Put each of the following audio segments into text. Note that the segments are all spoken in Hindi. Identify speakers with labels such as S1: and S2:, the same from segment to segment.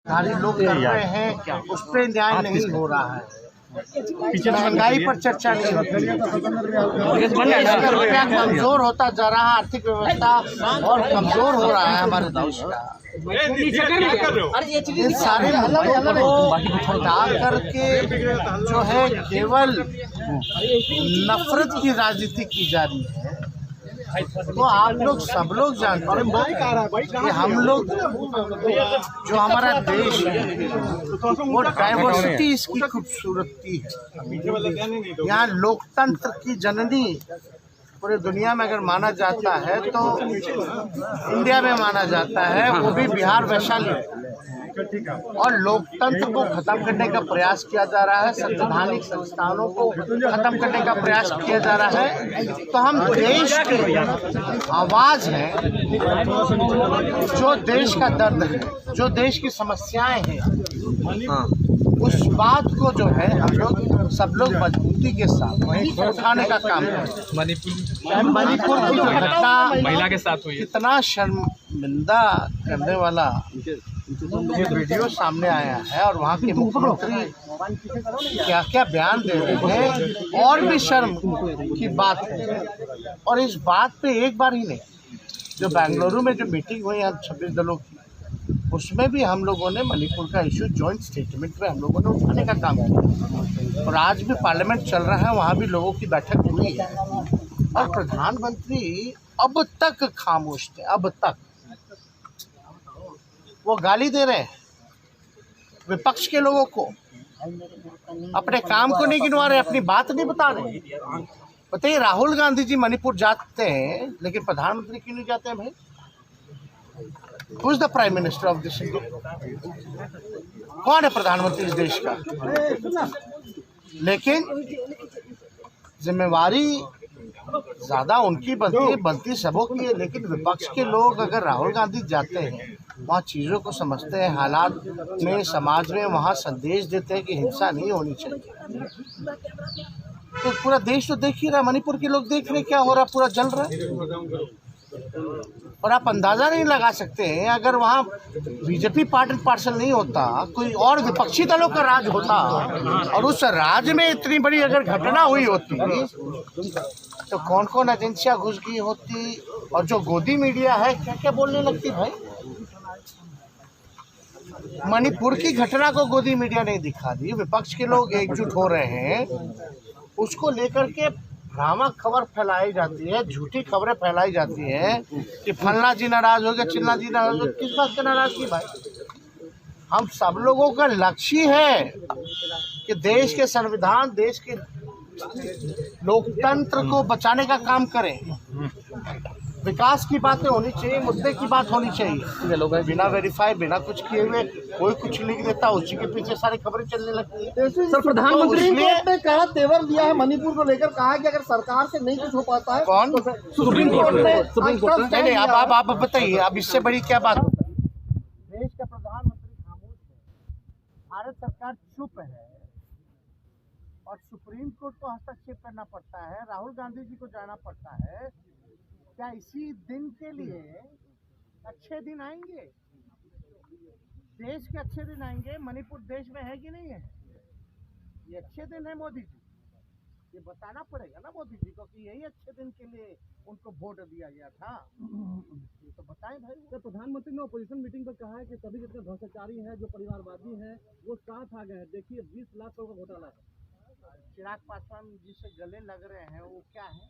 S1: सारे लोग कर रहे हैं, उस पर न्याय नहीं हो रहा है। महंगाई पर चर्चा नहीं होती, रुपया कमजोर होता जा रहा है, आर्थिक व्यवस्था और कमजोर हो रहा है हमारे देश का। इन सारे मुद्दों को हटा करके जो है केवल नफरत की राजनीति की जा रही है, तो आप लोग सब लोग जानते हैं कि हम लोग जो हमारा देश है वो डाइवर्सिटी इसकी खूबसूरती है। यहाँ लोकतंत्र की जननी पूरे दुनिया में अगर माना जाता है तो इंडिया में माना जाता है, वो भी बिहार वैशाली। और लोकतंत्र को खत्म करने का प्रयास किया जा रहा है, संवैधानिक संस्थानों को खत्म करने का प्रयास किया जा रहा है। तो हम देश की आवाज है, जो देश का दर्द है, जो देश की समस्याएं हैं, उस बात को जो है हम लोग सब लोग मजबूती के साथ उठाने का काम करें। मणिपुर की जो घटना
S2: महिला के साथ हुई,
S1: कितना शर्मिंदा करने वाला ये वीडियो सामने आया है, और वहाँ के मुख्यमंत्री क्या क्या बयान दे रहे हैं, और भी शर्म की बात है। और इस बात पे एक बार ही नहीं, जो बेंगलुरु में जो मीटिंग हुई है 26 दलों की, उसमें भी हम लोगों ने मणिपुर का इशू जॉइंट स्टेटमेंट में हम लोगों ने उठाने का काम किया। और आज भी पार्लियामेंट चल रहा है, वहाँ भी लोगों की बैठक हुई है, और प्रधानमंत्री अब तक खामोश थे। अब तक वो गाली दे रहे हैं विपक्ष के लोगों को, अपने काम को नहीं गिनवा रहे, अपनी बात नहीं बता रहे। बताइए, राहुल गांधी जी मणिपुर जाते हैं, लेकिन प्रधानमंत्री क्यों नहीं जाते हैं भाई? Who is the prime minister of this India? कौन है प्रधानमंत्री इस देश का? लेकिन जिम्मेवारी ज्यादा उनकी बनती सबों की है। लेकिन विपक्ष के लोग अगर राहुल गांधी जाते हैं, वहाँ चीज़ों को समझते हैं, हालात में, समाज में, वहाँ संदेश देते हैं कि हिंसा नहीं होनी चाहिए। तो पूरा देश तो देख ही रहा, मणिपुर के लोग देख रहे क्या हो रहा, पूरा जल रहा है। और आप अंदाज़ा नहीं लगा सकते हैं, अगर वहाँ बीजेपी पार्सल नहीं होता, कोई और विपक्षी दलों का राज होता, और उस राज्य में इतनी बड़ी अगर घटना हुई होती, तो कौन कौन एजेंसियाँ घुस गई होती, और जो गोदी मीडिया है क्या क्या बोलने लगती भाई। मणिपुर की घटना को गोदी मीडिया नहीं दिखा दी, विपक्ष के लोग एकजुट हो रहे हैं, उसको लेकर के भ्रामक खबर फैलाई जाती है, झूठी खबरें फैलाई जाती हैं कि फलना जी नाराज हो गया, चिल्ला जी नाराज हो गया। किस बात से नाराज की भाई? हम सब लोगों का लक्ष्य है कि देश के संविधान, देश के लोकतंत्र को बचाने का काम करें। विकास की बातें होनी चाहिए, मुद्दे की बात होनी चाहिए। लोग बिना वेरीफाई, बिना कुछ किए हुए कोई कुछ लिख देता, उसी के पीछे सारी खबरें चलने लगती है।
S3: सर, प्रधानमंत्री ने कहा तेवर दिया है मणिपुर को लेकर, कहा कि अगर सरकार से नहीं कुछ हो पाता है।
S1: कौन?
S3: सुप्रीम कोर्ट ने।
S1: नहीं, अब आप बताइए, अब इससे बड़ी क्या बात? देश का प्रधानमंत्री खामोश है, भारत सरकार चुप है, और सुप्रीम कोर्ट को हस्तक्षेप करना पड़ता है, राहुल गांधी जी को जाना पड़ता है। क्या इसी दिन के लिए अच्छे दिन आएंगे? देश के अच्छे दिन आएंगे? मणिपुर देश में है कि नहीं है? ये अच्छे दिन है मोदी जी, ये बताना पड़ेगा ना मोदी जी को कि यही अच्छे दिन के लिए उनको वोट दिया गया था। ये तो बताएं भाई।
S3: तो प्रधानमंत्री ने अपोजिशन मीटिंग पर कहा है कि सभी जितने भ्रष्टाचारी हैं, जो परिवारवादी हैं, वो साथ आ गए हैं। देखिए, 20 लाख करोड़ का घोटाला है।
S1: चिराग पासवान जिससे गले लग रहे हैं वो क्या है?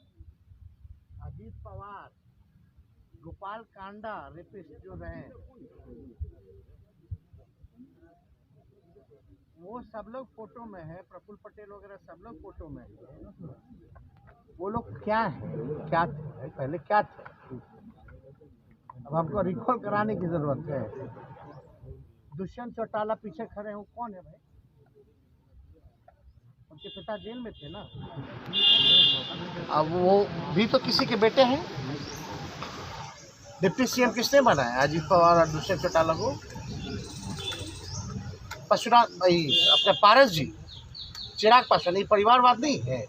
S1: अजीत पवार, गोपाल कांडा रेपिस्ट जो रहे, वो सब लोग फोटो में है, प्रफुल्ल पटेल वगैरह सब लोग फोटो में है। वो लोग क्या है, क्या थे पहले, क्या थे? अब हमको रिकॉल कराने की जरूरत है। दुष्यंत चौटाला पीछे खड़े हो, कौन है भाई? उनके पिता जेल में थे ना। अब वो भी तो किसी के बेटे हैं। डिप्टी सीएम किसने बनाया? अजीत पवार और दुष्यंत चौटाला को। परशुराम भाई, अपने पारस जी, चिराग पासवान, ये परिवारवाद नहीं है।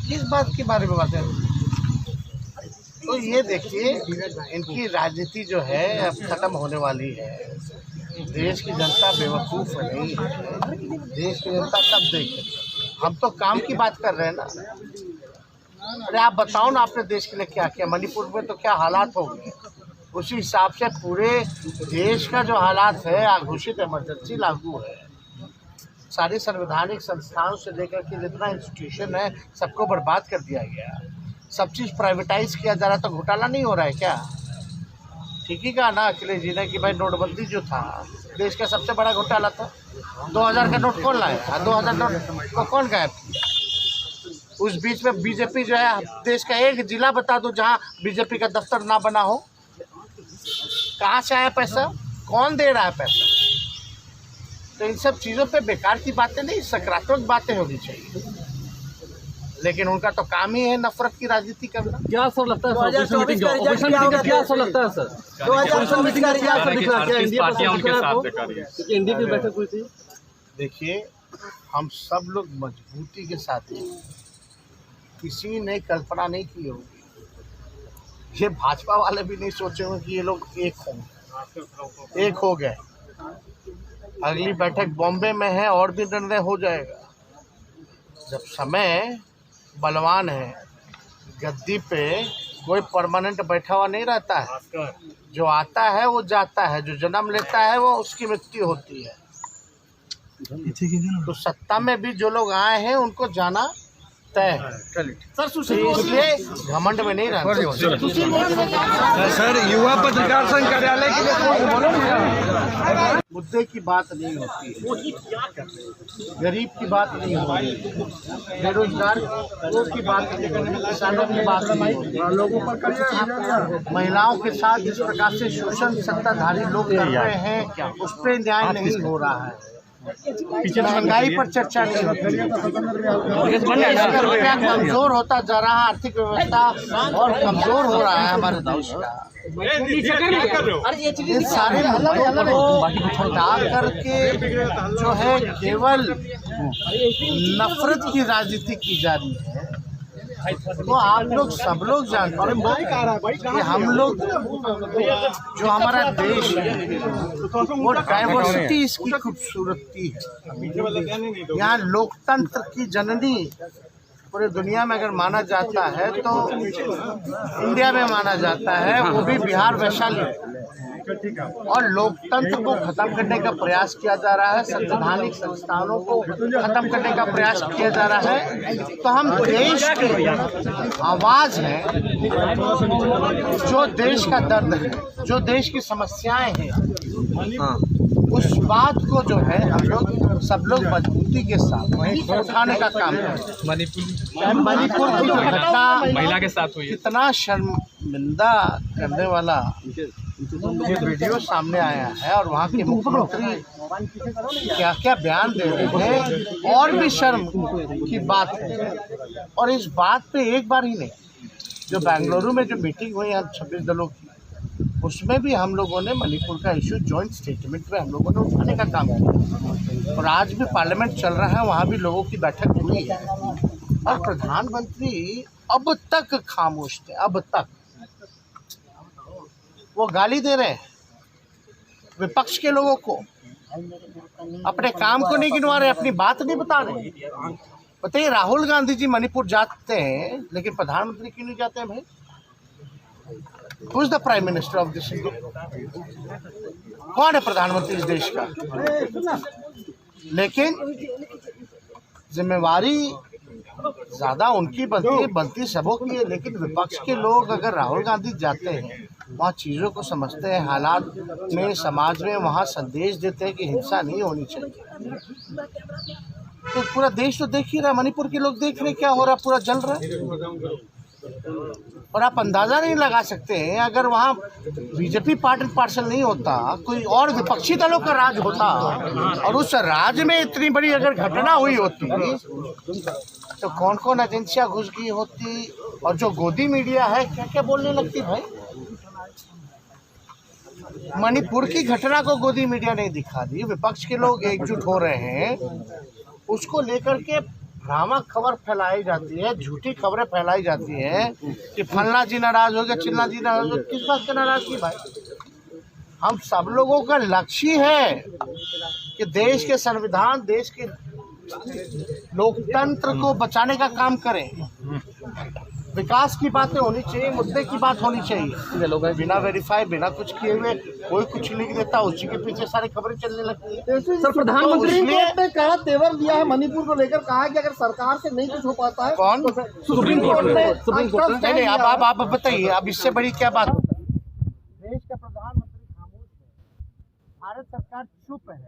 S1: किस बात के बारे में बात है? तो ये देखिए, इनकी राजनीति जो है अब खत्म होने वाली है। देश की जनता बेवकूफ़ नहीं है, देश की जनता सब देख रही है। हम तो काम की बात कर रहे हैं ना। अरे आप बताओ ना, आपने देश के लिए क्या किया? मणिपुर में तो क्या हालात हो गए, उसी हिसाब से पूरे देश का जो हालात है, घोषित इमरजेंसी लागू है। सारी संवैधानिक संस्थानों से लेकर के जितना इंस्टीट्यूशन है सबको बर्बाद कर दिया गया। सब चीज़ प्राइवेटाइज किया जा रहा है, तो घोटाला नहीं हो रहा है क्या? ठीक ही कहा ना अखिलेश जी ने कि भाई नोटबंदी जो था देश का सबसे बड़ा घोटाला था। 2000 का नोट कौन लाया? 2000 नोट को कौन गायब किया? उस बीच में बीजेपी जो है, देश का एक जिला बता दो जहां बीजेपी का दफ्तर ना बना हो। कहाँ से आया पैसा? कौन दे रहा है पैसा? तो इन सब चीज़ों पे बेकार की बातें नहीं, सकारात्मक बातें होनी चाहिए। लेकिन उनका तो काम ही है नफरत की राजनीति करना।
S3: क्या सर लगता है सर ऑपरेशन मीटिंग का क्या सर लगता है सर ऑपरेशन मीटिंग का क्या सर दिख रहा है? एनडीए की बैठक हुई थी।
S1: देखिए, हम सब लोग मजबूती के साथ हैं, किसी ने कल्पना नहीं की होगी, ये भाजपा वाले भी नहीं सोचे होंगे कि ये लोग एक हो गए। अगली बैठक बॉम्बे में है और भी निर्णय हो जाएगा। जब समय बलवान है, गद्दी पे कोई परमानेंट बैठा हुआ नहीं रहता है। जो आता है वो जाता है, जो जन्म लेता है वो उसकी मृत्यु होती है। तो सत्ता में भी जो लोग आए हैं उनको जाना तय है। सर इसलिए घमंड में नहीं रहना।
S2: सर युवा पत्रकार संघ कार्यालय के लिए
S1: मुद्दे की बात नहीं होती है, गरीब की बात नहीं होती है, बेरोजगार की बात नहीं होती, किसानों की बात नहीं होती। महिलाओं के साथ जिस प्रकार से शोषण सत्ताधारी लोग कर रहे हैं उस पर न्याय नहीं हो रहा है। महंगाई पर चर्चा नहीं होती है। रुपया कमजोर होता जा रहा है, आर्थिक व्यवस्था और कमजोर हो रहा है हमारे देश का। इन सारे मुद्दों को हटा करके जो है केवल नफरत की राजनीति की जा रही है। तो आप लोग सब लोग जानते हैं कि हम लोग जो हमारा देश है वो डाइवर्सिटी इसकी खूबसूरती है। यहाँ लोकतंत्र की जननी पूरे दुनिया में अगर माना जाता है तो इंडिया में माना जाता है, वो भी बिहार वैशाली। और लोकतंत्र को खत्म करने का प्रयास किया जा रहा है, संवैधानिक संस्थानों को खत्म करने का प्रयास किया जा रहा है। तो हम देश की आवाज़ है, जो देश का दर्द है, जो देश की समस्याएं हैं, उस बात को जो है हम लोग सब लोग मजबूती के साथ उठाने का काम करें। मणिपुर की जो घटना
S2: महिला के साथ हुई,
S1: कितना शर्मिंदा करने वाला ये वीडियो सामने आया है, और वहाँ के मुख्यमंत्री क्या क्या बयान दे रहे हैं, और भी शर्म की बात है। और इस बात पे एक बार ही नहीं, जो बेंगलुरु में जो मीटिंग हुई है 26 दलों की, उसमें भी हम लोगों ने मणिपुर का इशू जॉइंट स्टेटमेंट में हम लोगों ने उठाने का काम किया। और आज भी पार्लियामेंट चल रहा है, वहाँ भी लोगों की बैठक हुई है, और प्रधानमंत्री अब तक खामोश थे। अब तक वो गाली दे रहे हैं विपक्ष के लोगों को, अपने काम को नहीं गिनवा रहे, अपनी बात नहीं बता रहे। बताइए, राहुल गांधी जी मणिपुर जाते हैं लेकिन प्रधानमंत्री क्यों नहीं जाते हैं भाई? Who is the Prime Minister of this India? कौन है प्रधानमंत्री इस देश का? लेकिन जिम्मेवारी ज़्यादा उनकी बनती सबों की है। लेकिन विपक्ष के लोग अगर राहुल गांधी जाते हैं, वहाँ चीज़ों को समझते हैं, हालात में समाज में वहाँ संदेश देते हैं कि हिंसा नहीं होनी चाहिए। तो पूरा देश तो देख ही रहा, मणिपुर के लोग देख रहे क्या हो रहा, पूरा जल रहा है। और आप अंदाज़ा नहीं लगा सकते हैं, अगर वहाँ बीजेपी पार्सल नहीं होता, कोई और विपक्षी दलों का राज होता, और उस राज्य में इतनी बड़ी अगर घटना हुई होती तो कौन कौन एजेंसियाँ घुस गई होती, और जो गोदी मीडिया है क्या क्या बोलने लगती भाई। मणिपुर की घटना को गोदी मीडिया नहीं दिखा दी, विपक्ष के लोग एकजुट हो रहे हैं, उसको लेकर के भ्रामक खबर फैलाई जाती है, झूठी खबरें फैलाई जाती हैं कि फलना जी नाराज हो गया, चिल्ला जी नाराज हो गया। किस बात का नाराजगी भाई? हम सब लोगों का लक्ष्य है कि देश के संविधान, देश के लोकतंत्र को बचाने का काम करें। विकास की बातें होनी चाहिए, मुद्दे की बात होनी चाहिए। बिना वेरीफाई, बिना कुछ किए हुए कोई कुछ लिख देता, उसी के पीछे सारी खबरें चलने लगती है।
S3: सर, प्रधानमंत्री ने कहा तेवर दिया है मणिपुर को लेकर, कहा कि अगर सरकार से नहीं कुछ हो पाता है।
S1: कौन?
S3: सुप्रीम कोर्ट ने।
S1: नहीं, अब आप बताइए, अब इससे बड़ी क्या बात? देश का प्रधानमंत्री खामोश है, भारत सरकार चुप है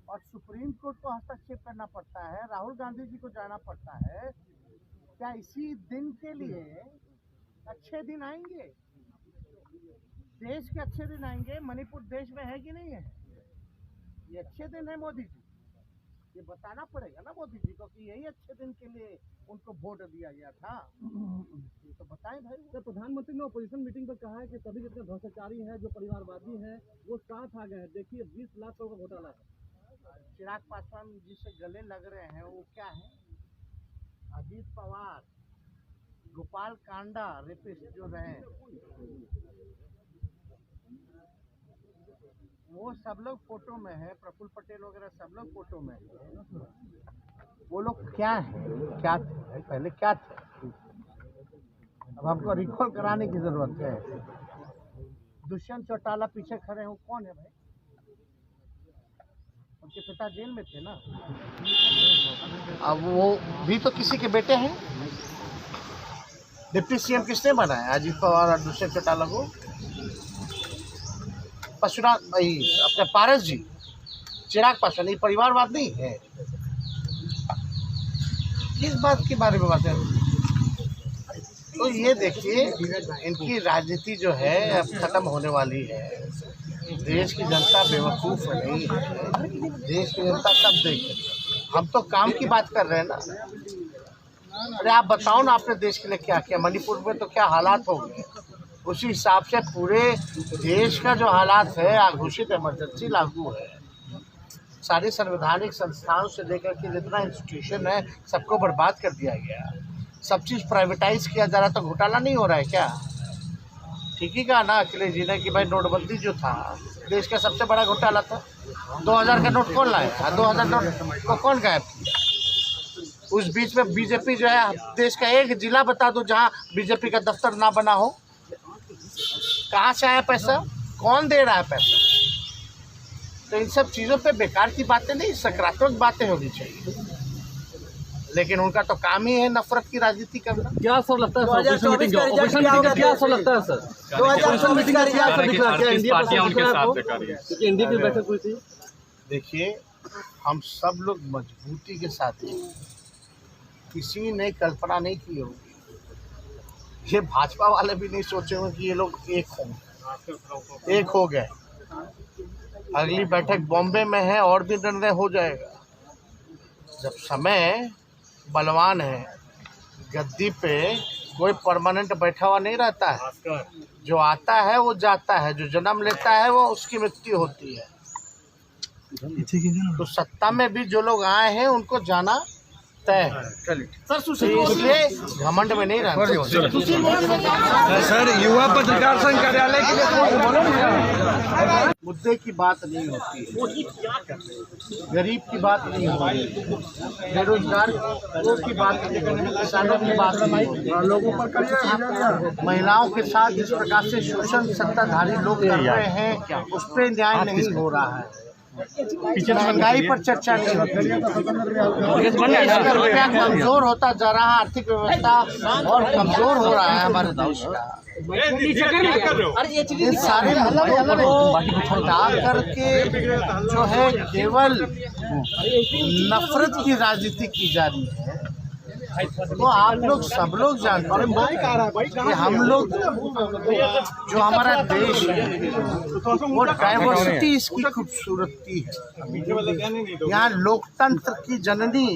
S1: और सुप्रीम कोर्ट को हस्तक्षेप करना पड़ता है, राहुल गांधी जी को जाना पड़ता है। क्या इसी दिन के लिए अच्छे दिन आएंगे? देश के अच्छे दिन आएंगे? मणिपुर देश में है कि नहीं है? ये अच्छे दिन है मोदी जी, ये बताना पड़ेगा ना मोदी जी को कि यही अच्छे दिन के लिए उनको वोट दिया गया था। ये तो बताएं भाई।
S3: तो प्रधानमंत्री ने अपोजिशन मीटिंग पर कहा है कि सभी जितने भ्रष्टाचारी हैं, जो परिवारवादी हैं, वो साथ आ गए हैं। देखिए 20 लाख करोड़ का घोटाला है।
S1: चिराग पासवान जिससे गले लग रहे हैं वो क्या है? अजीत पवार, गोपाल कांडा रेपिस्ट जो रहे, वो सब लोग फोटो में है। प्रफुल्ल पटेल वगैरह सब लोग फोटो में है। वो लोग क्या है, क्या थे पहले, क्या थे? अब हमको रिकॉल कराने की जरूरत है। दुष्यंत चौटाला पीछे खड़े हो, कौन है भाई? उनके पिता जेल में थे ना। अब वो भी तो किसी के बेटे हैं। डिप्टी सीएम किसने बनाया? अजीत पवार और दुष्यंत चौटाला को। पशुनाथ भाई, अपने पारस जी, चिराग पासवान, ये परिवारवाद नहीं है। किस बात के बारे में बात है? तो ये देखिए, इनकी राजनीति जो है अब खत्म होने वाली है। देश की जनता बेवकूफ़ नहीं है। देश की जनता सब देखे। हम तो काम की बात कर रहे हैं ना। अरे आप बताओ ना, आपने देश के लिए क्या किया? मणिपुर में तो क्या हालात हो गए, उसी हिसाब से पूरे देश का जो हालात है, घोषित इमरजेंसी लागू है। सारे संवैधानिक संस्थानों से लेकर के जितना इंस्टीट्यूशन है, सबको बर्बाद कर दिया गया। सब चीज़ प्राइवेटाइज किया जा रहा। तो घोटाला नहीं हो रहा है क्या? ठीक ही कहा ना अखिलेश जी ने कि भाई नोटबंदी जो था देश का सबसे बड़ा घोटाला था। 2000 का नोट कौन लाया? 2000 नोट को कौन गायब किया? उस बीच में बीजेपी जो है, देश का एक जिला बता दो जहां बीजेपी का दफ्तर ना बना हो। कहाँ से आया पैसा? कौन दे रहा है पैसा? तो इन सब चीज़ों पे बेकार की बातें नहीं, सकारात्मक बातें होनी चाहिए। लेकिन उनका तो काम ही है नफरत की राजनीति करना।
S3: क्या सर लगता है सर, क्या सर लगता है सर, 2024 मीटिंग का क्या सर दिख रहा है? एनडीए की बैठक हुई थी।
S1: देखिए, हम सब लोग मजबूती के साथ हैं। किसी ने कल्पना नहीं की होगी, ये भाजपा वाले भी नहीं सोचे होंगे कि ये लोग एक हो गए। अगली बैठक बॉम्बे में है और भी निर्णय हो जाएगा। जब समय बलवान है, गद्दी पे कोई परमानेंट बैठा हुआ नहीं रहता है। जो आता है वो जाता है, जो जन्म लेता है वो उसकी मृत्यु होती है। तो सत्ता में भी जो लोग आए हैं उनको जाना तय है। इसलिए घमंड में नहीं रहना।
S2: सर, युवा पत्रकार संघ कार्यालय के लिए
S1: मुद्दे की बात नहीं होती है, गरीब की बात नहीं होती है, बेरोजगार की बात नहीं होती है, किसानों की बात नहीं होती है, लोगों पर महिलाओं के साथ जिस प्रकार से शोषण सत्ताधारी लोग कर रहे हैं उस पर न्याय नहीं हो रहा है। महंगाई पर चर्चा नहीं होती है। रुपया कमजोर होता जा रहा है, आर्थिक व्यवस्था और कमजोर हो रहा है हमारे देश का। इन सारे मुद्दों को हटा करके जो है केवल नफरत की राजनीति की जा रही है। तो आप लोग सब लोग जानते हैं कि हम लोग जो हमारा देश है वो डाइवर्सिटी इसकी खूबसूरती है। यहाँ लोकतंत्र की जननी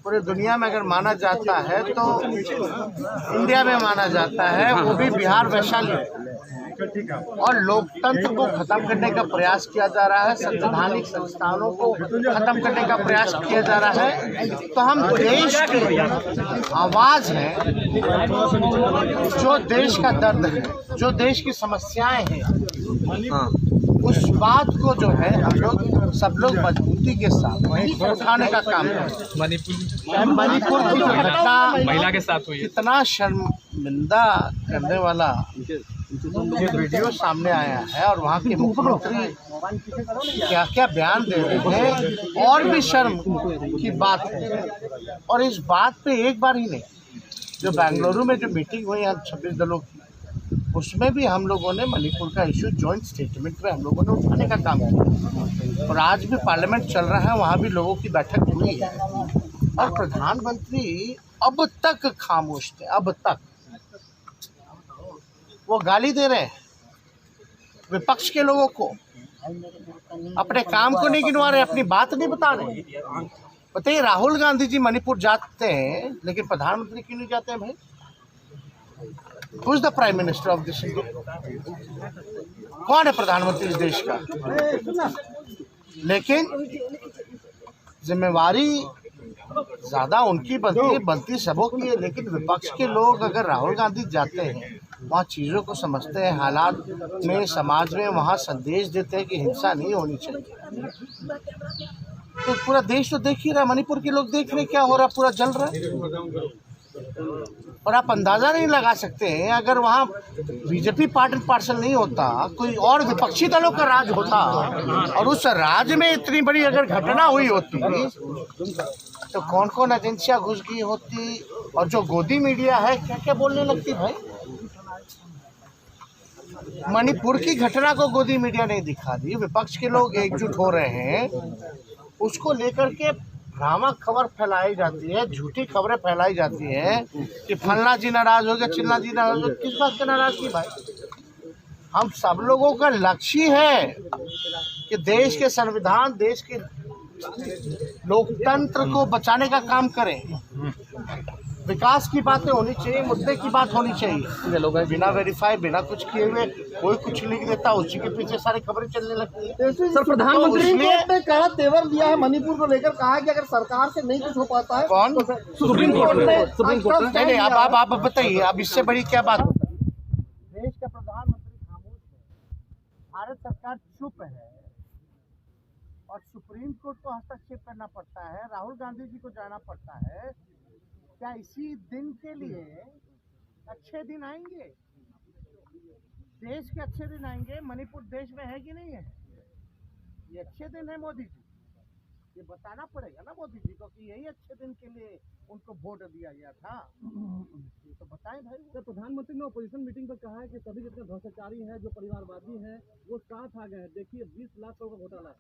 S1: पूरे दुनिया में अगर माना जाता है तो इंडिया में माना जाता है, वो भी बिहार वैशाली। और लोकतंत्र को खत्म करने का प्रयास किया जा रहा है, संवैधानिक संस्थानों को खत्म करने का प्रयास किया जा रहा है। तो हम देश की आवाज़ है, जो देश का दर्द है, जो देश की समस्याएं हैं, उस बात को जो है हम लोग सब लोग मजबूती के साथ उठाने का काम करें। मणिपुर की जो घटना
S4: महिला के साथ हुई है,
S1: इतना शर्मिंदा करने वाला ये वीडियो सामने आया है, और वहाँ के मुख्यमंत्री क्या क्या बयान दे रहे हैं, और भी शर्म की बात है। और इस बात पे एक बार ही नहीं, जो बेंगलुरु में जो मीटिंग हुई है 26 दलों की, उसमें भी हम लोगों ने मणिपुर का इशू जॉइंट स्टेटमेंट में हम लोगों ने उठाने का काम किया। और आज भी पार्लियामेंट चल रहा है, वहाँ भी लोगों की बैठक हुई है, और प्रधानमंत्री अब तक खामोश थे। अब तक वो गाली दे रहे हैं विपक्ष के लोगों को, अपने काम को नहीं गिनवा रहे, अपनी बात नहीं बता रहे। बताइए, राहुल गांधी जी मणिपुर जाते हैं, लेकिन प्रधानमंत्री क्यों नहीं जाते हैं भाई? Who is the prime minister of this India? कौन है प्रधानमंत्री इस देश का? लेकिन जिम्मेवारी ज़्यादा उनकी बनती सबों की है। लेकिन विपक्ष के लोग अगर राहुल गांधी जाते हैं, वहाँ चीज़ों को समझते हैं, हालात में, समाज में, वहाँ संदेश देते हैं कि हिंसा नहीं होनी चाहिए। तो पूरा देश तो देख ही रहा है, मणिपुर के लोग देख रहे क्या हो रहा, पूरा जल रहा है। और आप अंदाज़ा नहीं लगा सकते हैं, अगर वहाँ बीजेपी पार्सल नहीं होता, कोई और विपक्षी दलों का राज होता, और उस राज्य में इतनी बड़ी अगर घटना हुई होती, तो कौन कौन एजेंसियाँ घुस गई होती, और जो गोदी मीडिया है क्या क्या बोलने लगती भाई। मणिपुर की घटना को गोदी मीडिया नहीं दिखा दी, विपक्ष के लोग एकजुट हो रहे हैं, उसको लेकर के भ्रामक खबर फैलाई जाती है, झूठी खबरें फैलाई जाती हैं कि फलना जी नाराज हो गया, चिल्ला जी नाराज हो गया। किस बात का नाराजगी भाई? हम सब लोगों का लक्ष्य है कि देश के संविधान, देश के लोकतंत्र को बचाने का काम करें। विकास की बातें होनी चाहिए, मुद्दे की बात होनी चाहिए। लोग बिना वेरीफाई, बिना कुछ किए हुए कोई कुछ लिख देता, उसी के पीछे सारी खबरें चलने लगती है।
S3: सर, प्रधानमंत्री ने कड़ा तेवर दिया है मणिपुर को लेकर, कहा कि अगर सरकार से नहीं कुछ हो पाता है,
S1: कौन?
S3: सुप्रीम कोर्ट ने।
S1: नहीं, अब आप बताइए, अब इससे बड़ी क्या बात? देश का प्रधानमंत्री खामोश है, भारत सरकार चुप है, और सुप्रीम कोर्ट को हस्तक्षेप करना पड़ता है, राहुल गांधी जी को जाना पड़ता है। क्या इसी दिन के लिए अच्छे दिन आएंगे? देश के अच्छे दिन आएंगे? मणिपुर देश में है कि नहीं है? ये अच्छे दिन है मोदी जी, ये बताना पड़ेगा ना मोदी जी को कि यही अच्छे दिन के लिए उनको वोट दिया गया था। ये तो बताएं भाई।
S3: तो प्रधानमंत्री ने अपोजिशन मीटिंग पर कहा है कि सभी जितने भ्रष्टाचारी हैं, जो परिवारवादी हैं, वो साथ आ गए हैं। देखिए, 20 लाख करोड़ का घोटाला है।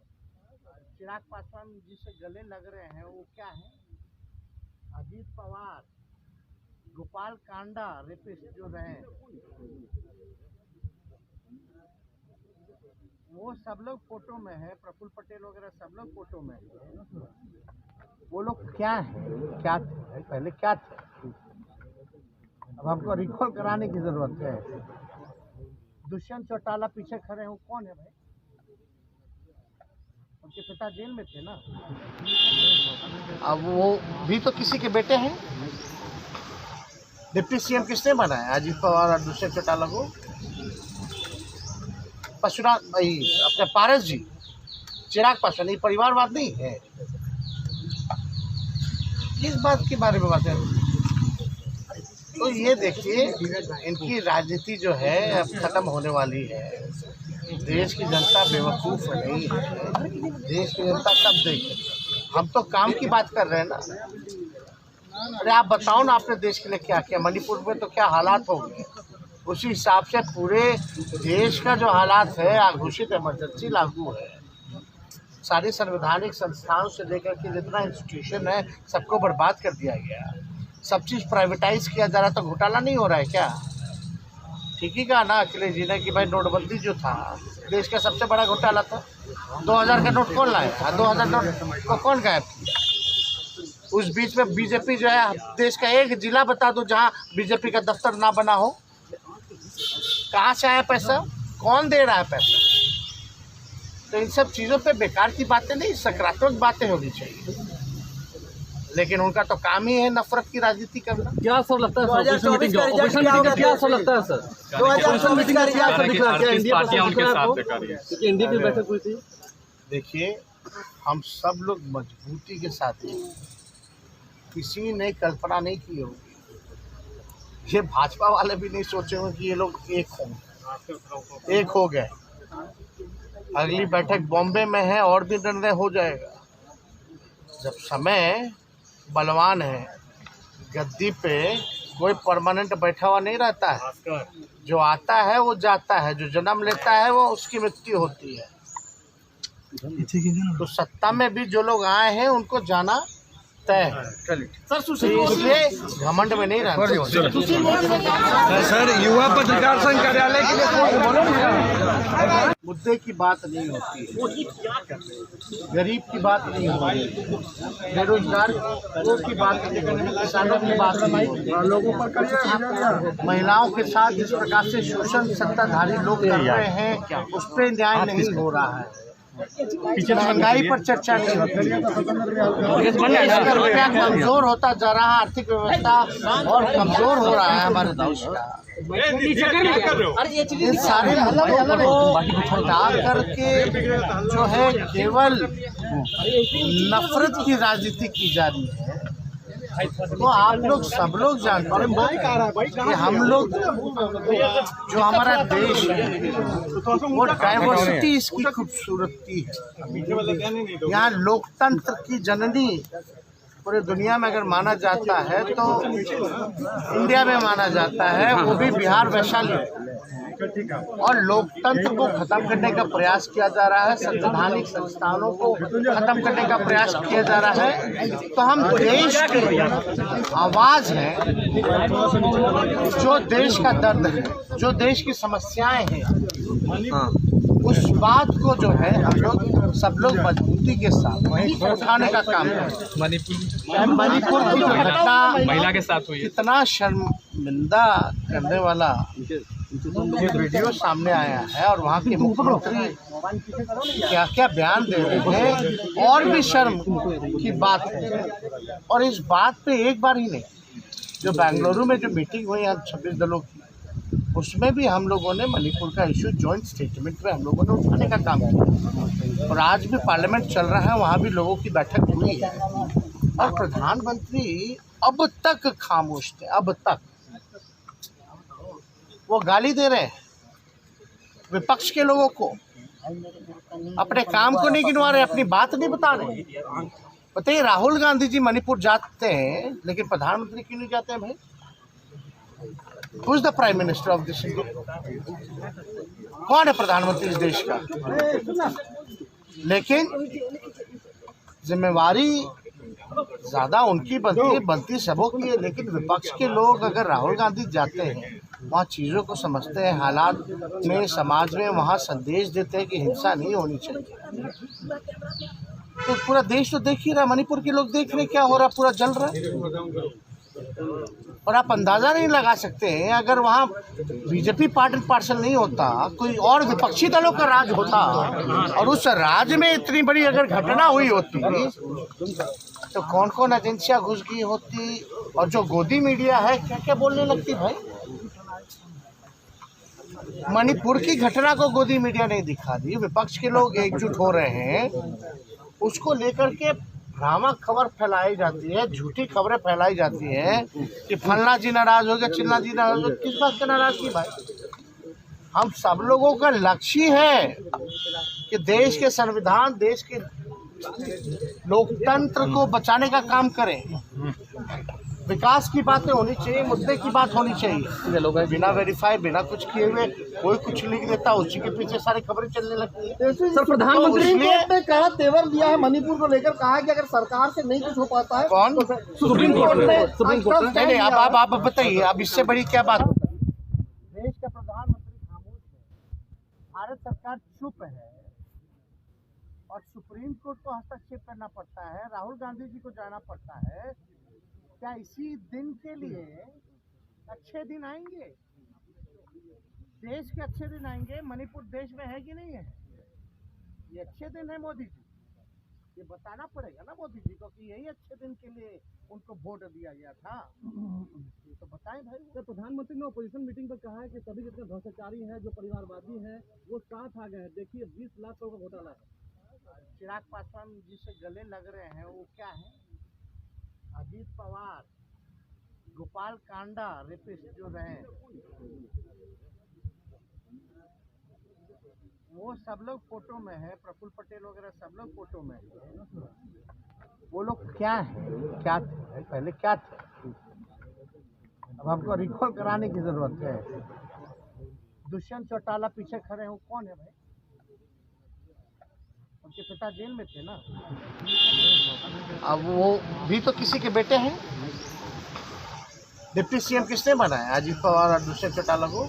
S1: चिराग पासवान जिससे गले लग रहे हैं, वो क्या है? अजीत पवार, गोपाल कांडा रेपिस्ट जो रहे, वो सब लोग फोटो में है, प्रफुल्ल पटेल वगैरह सब लोग फोटो में है। वो लोग क्या है, क्या थे पहले, क्या थे? अब हमको रिकॉल कराने की जरूरत है। दुष्यंत चौटाला पीछे खड़े हैं, वो कौन है भाई? उनके पिता जेल में थे ना। अब वो भी तो किसी के बेटे हैं। डिप्टी सीएम किसने बनाया? अजीत पवार और दुष्यंत चौटाला को। पशुनाथ भाई, अपने पारस जी, चिराग पासवान, ये परिवारवाद नहीं है। किस बात के बारे में बात है? तो ये देखिए, इनकी राजनीति जो है अब खत्म होने वाली है। देश की जनता बेवकूफ़ नहीं है, देश की जनता सब देखे। हम तो काम की बात कर रहे हैं ना। अरे आप बताओ ना, आपने देश के लिए क्या किया? मणिपुर में तो क्या हालात हो गए, उसी हिसाब से पूरे देश का जो हालात है, घोषित इमरजेंसी लागू है। सारे संवैधानिक संस्थानों से लेकर के जितना इंस्टीट्यूशन है, सबको बर्बाद कर दिया गया। सब चीज़ प्राइवेटाइज किया जा रहा, तो घोटाला नहीं हो रहा है क्या? ठीक ही कहा ना अखिलेश जी ने कि भाई नोटबंदी जो था देश का सबसे बड़ा घोटाला था। 2000 का नोट कौन लाया? 2000 नोट को कौन गायब किया? उस बीच में बीजेपी जो है, देश का एक जिला बता दो जहां बीजेपी का दफ्तर ना बना हो। कहाँ से आया पैसा, कौन दे रहा है पैसा? तो इन सब चीज़ों पे बेकार की बातें नहीं, सकारात्मक बातें होनी चाहिए। लेकिन उनका तो काम ही है नफरत की राजनीति करना।
S3: क्या सर लगता है ऑपोजिशन मीटिंग का क्या सर लगता है सर 2024 मीटिंग का क्या सर दिख रहा है? एनडीए की बैठक हुई थी।
S1: देखिए, हम सब लोग मजबूती के साथ हैं। किसी ने कल्पना नहीं की होगी, ये भाजपा वाले भी नहीं सोचे होंगे कि ये लोग एक हो गए। अगली बैठक बॉम्बे में है और भी निर्णय हो जाएगा। जब समय बलवान है, गद्दी पे कोई परमानेंट बैठा हुआ नहीं रहता है। जो आता है वो जाता है, जो जन्म लेता है वो उसकी मृत्यु होती है। तो सत्ता में भी जो लोग आए हैं उनको जाना तय है। इसलिए घमंड में नहीं रहना।
S2: सर, युवा पत्रकार संघ कार्यालय के लिए
S1: मुद्दे की बात नहीं होती है, गरीब की बात नहीं होती, बेरोजगारों की बात नहीं होती, किसानों की बात नहीं होती। महिलाओं के साथ जिस प्रकार से शोषण सत्ताधारी लोग कर रहे हैं उस पर न्याय नहीं हो रहा है। महंगाई पर चर्चा नहीं होती। रुपया कमजोर होता जा रहा है, आर्थिक व्यवस्था और कमजोर हो रहा है हमारे देश का। इन सारे मुद्दों को हटा करके जो है केवल नफरत की राजनीति की जा रही है। तो आप लोग सब लोग जानते हैं कि हम लोग जो हमारा देश है वो डाइवर्सिटी इसकी खूबसूरती है। यहाँ लोकतंत्र की जननी पूरे दुनिया में अगर माना जाता है तो इंडिया में माना जाता है, वो भी बिहार वैशाली। और लोकतंत्र को खत्म करने का प्रयास किया जा रहा है, संवैधानिक संस्थानों को खत्म करने का प्रयास किया जा रहा है। तो हम देश की आवाज़ है, जो देश का दर्द है, जो देश की समस्याएं हैं, उस बात को जो है हम लोग सब लोग मजबूती के साथ उठाने का काम करें। मणिपुर की जो घटना
S3: महिला के साथ हुई,
S1: कितना शर्मिंदा करने वाला ये वीडियो सामने आया है और वहाँ के मुख्यमंत्री क्या क्या बयान दे रहे हैं, और भी शर्म की बात है। और इस बात पे एक बार ही नहीं, जो बेंगलुरु में जो मीटिंग हुई है 26 दलों की, उसमें भी हम लोगों ने मणिपुर का इशू जॉइंट स्टेटमेंट में हम लोगों ने उठाने का काम किया। और आज भी पार्लियामेंट चल रहा है, वहाँ भी लोगों की बैठक हुई है और प्रधानमंत्री अब तक खामोश थे। अब तक वो गाली दे रहे हैं विपक्ष के लोगों को, अपने काम को नहीं गिनवा रहे, अपनी बात नहीं बता रहे। बताइए, राहुल गांधी जी मणिपुर जाते हैं लेकिन प्रधानमंत्री क्यों नहीं जाते हैं भाई? Who is the prime minister of this? कौन है प्रधानमंत्री इस देश का? लेकिन जिम्मेवारी ज़्यादा उनकी बनती सबों की है। लेकिन विपक्ष के लोग अगर राहुल गांधी जाते हैं, वहाँ चीज़ों को समझते हैं, हालात में समाज में वहाँ संदेश देते हैं कि हिंसा नहीं होनी चाहिए। तो पूरा देश तो देख ही रहा, मणिपुर के लोग देख रहे क्या हो रहा, पूरा जल रहा है। और आप अंदाज़ा नहीं लगा सकते हैं, अगर वहाँ बीजेपी पार्सल नहीं होता, कोई और विपक्षी दलों का राज होता और उस राज्य में इतनी बड़ी अगर घटना हुई होती तो कौन कौन एजेंसियाँ घुस गई होती, और जो गोदी मीडिया है क्या क्या बोलने लगती भाई। मणिपुर की घटना को गोदी मीडिया नहीं दिखा दी, विपक्ष के लोग एकजुट हो रहे हैं, उसको लेकर के भ्रामक खबर फैलाई जाती है, झूठी खबरें फैलाई जाती हैं कि फलना जी नाराज हो गया, चिल्ला जी नाराज हो गया। किस बात का नाराजगी भाई? हम सब लोगों का लक्ष्य है कि देश के संविधान, देश के लोकतंत्र को बचाने का काम करें। विकास की बातें होनी चाहिए, मुद्दे की बात होनी चाहिए। बिना वेरीफाई, बिना कुछ किए हुए कोई कुछ लिख देता, उसी के पीछे सारी खबरें चलने लगती है।
S3: सर, प्रधानमंत्री
S1: ने
S3: कहा तेवर दिया है मणिपुर को लेकर, कहा कि अगर सरकार से नहीं कुछ हो पाता है।
S1: कौन?
S3: सुप्रीम कोर्ट ने।
S1: नहीं, अब आप बताइए, अब इससे बड़ी क्या बात? देश का प्रधानमंत्री खामोश है, भारत सरकार चुप है, और सुप्रीम कोर्ट को हस्तक्षेप करना पड़ता है, राहुल गांधी जी को जाना पड़ता है। क्या इसी दिन के लिए अच्छे दिन आएंगे? देश के अच्छे दिन आएंगे? मणिपुर देश में है कि नहीं है? ये अच्छे दिन है मोदी जी, ये बताना पड़ेगा ना मोदी जी को कि यही अच्छे दिन के लिए उनको वोट दिया गया था। ये तो बताएं भाई।
S3: तो प्रधानमंत्री ने अपोजिशन मीटिंग पर कहा है कि सभी जितने भ्रष्टाचारी हैं, जो परिवारवादी हैं, वो साथ आ गए हैं। देखिए 20 लाख करोड़ का घोटाला है।
S1: चिराग पासवान जी से गले लग रहे हैं, वो क्या है? अजीत पवार, गोपाल कांडा रेपिस्ट जो रहे, वो सब लोग फोटो में है। प्रफुल्ल पटेल वगैरह सब लोग फोटो में है। वो लोग क्या है, क्या थे पहले, क्या थे? अब हमको रिकॉल कराने की जरूरत है। दुष्यंत चौटाला पीछे खड़े हैं, वो कौन है भाई? उनके पिता जेल में थे ना। अब वो भी तो किसी के बेटे हैं। डिप्टी सीएम किसने बनाया? अजीत पवार और दुष्यंत चौटाला को।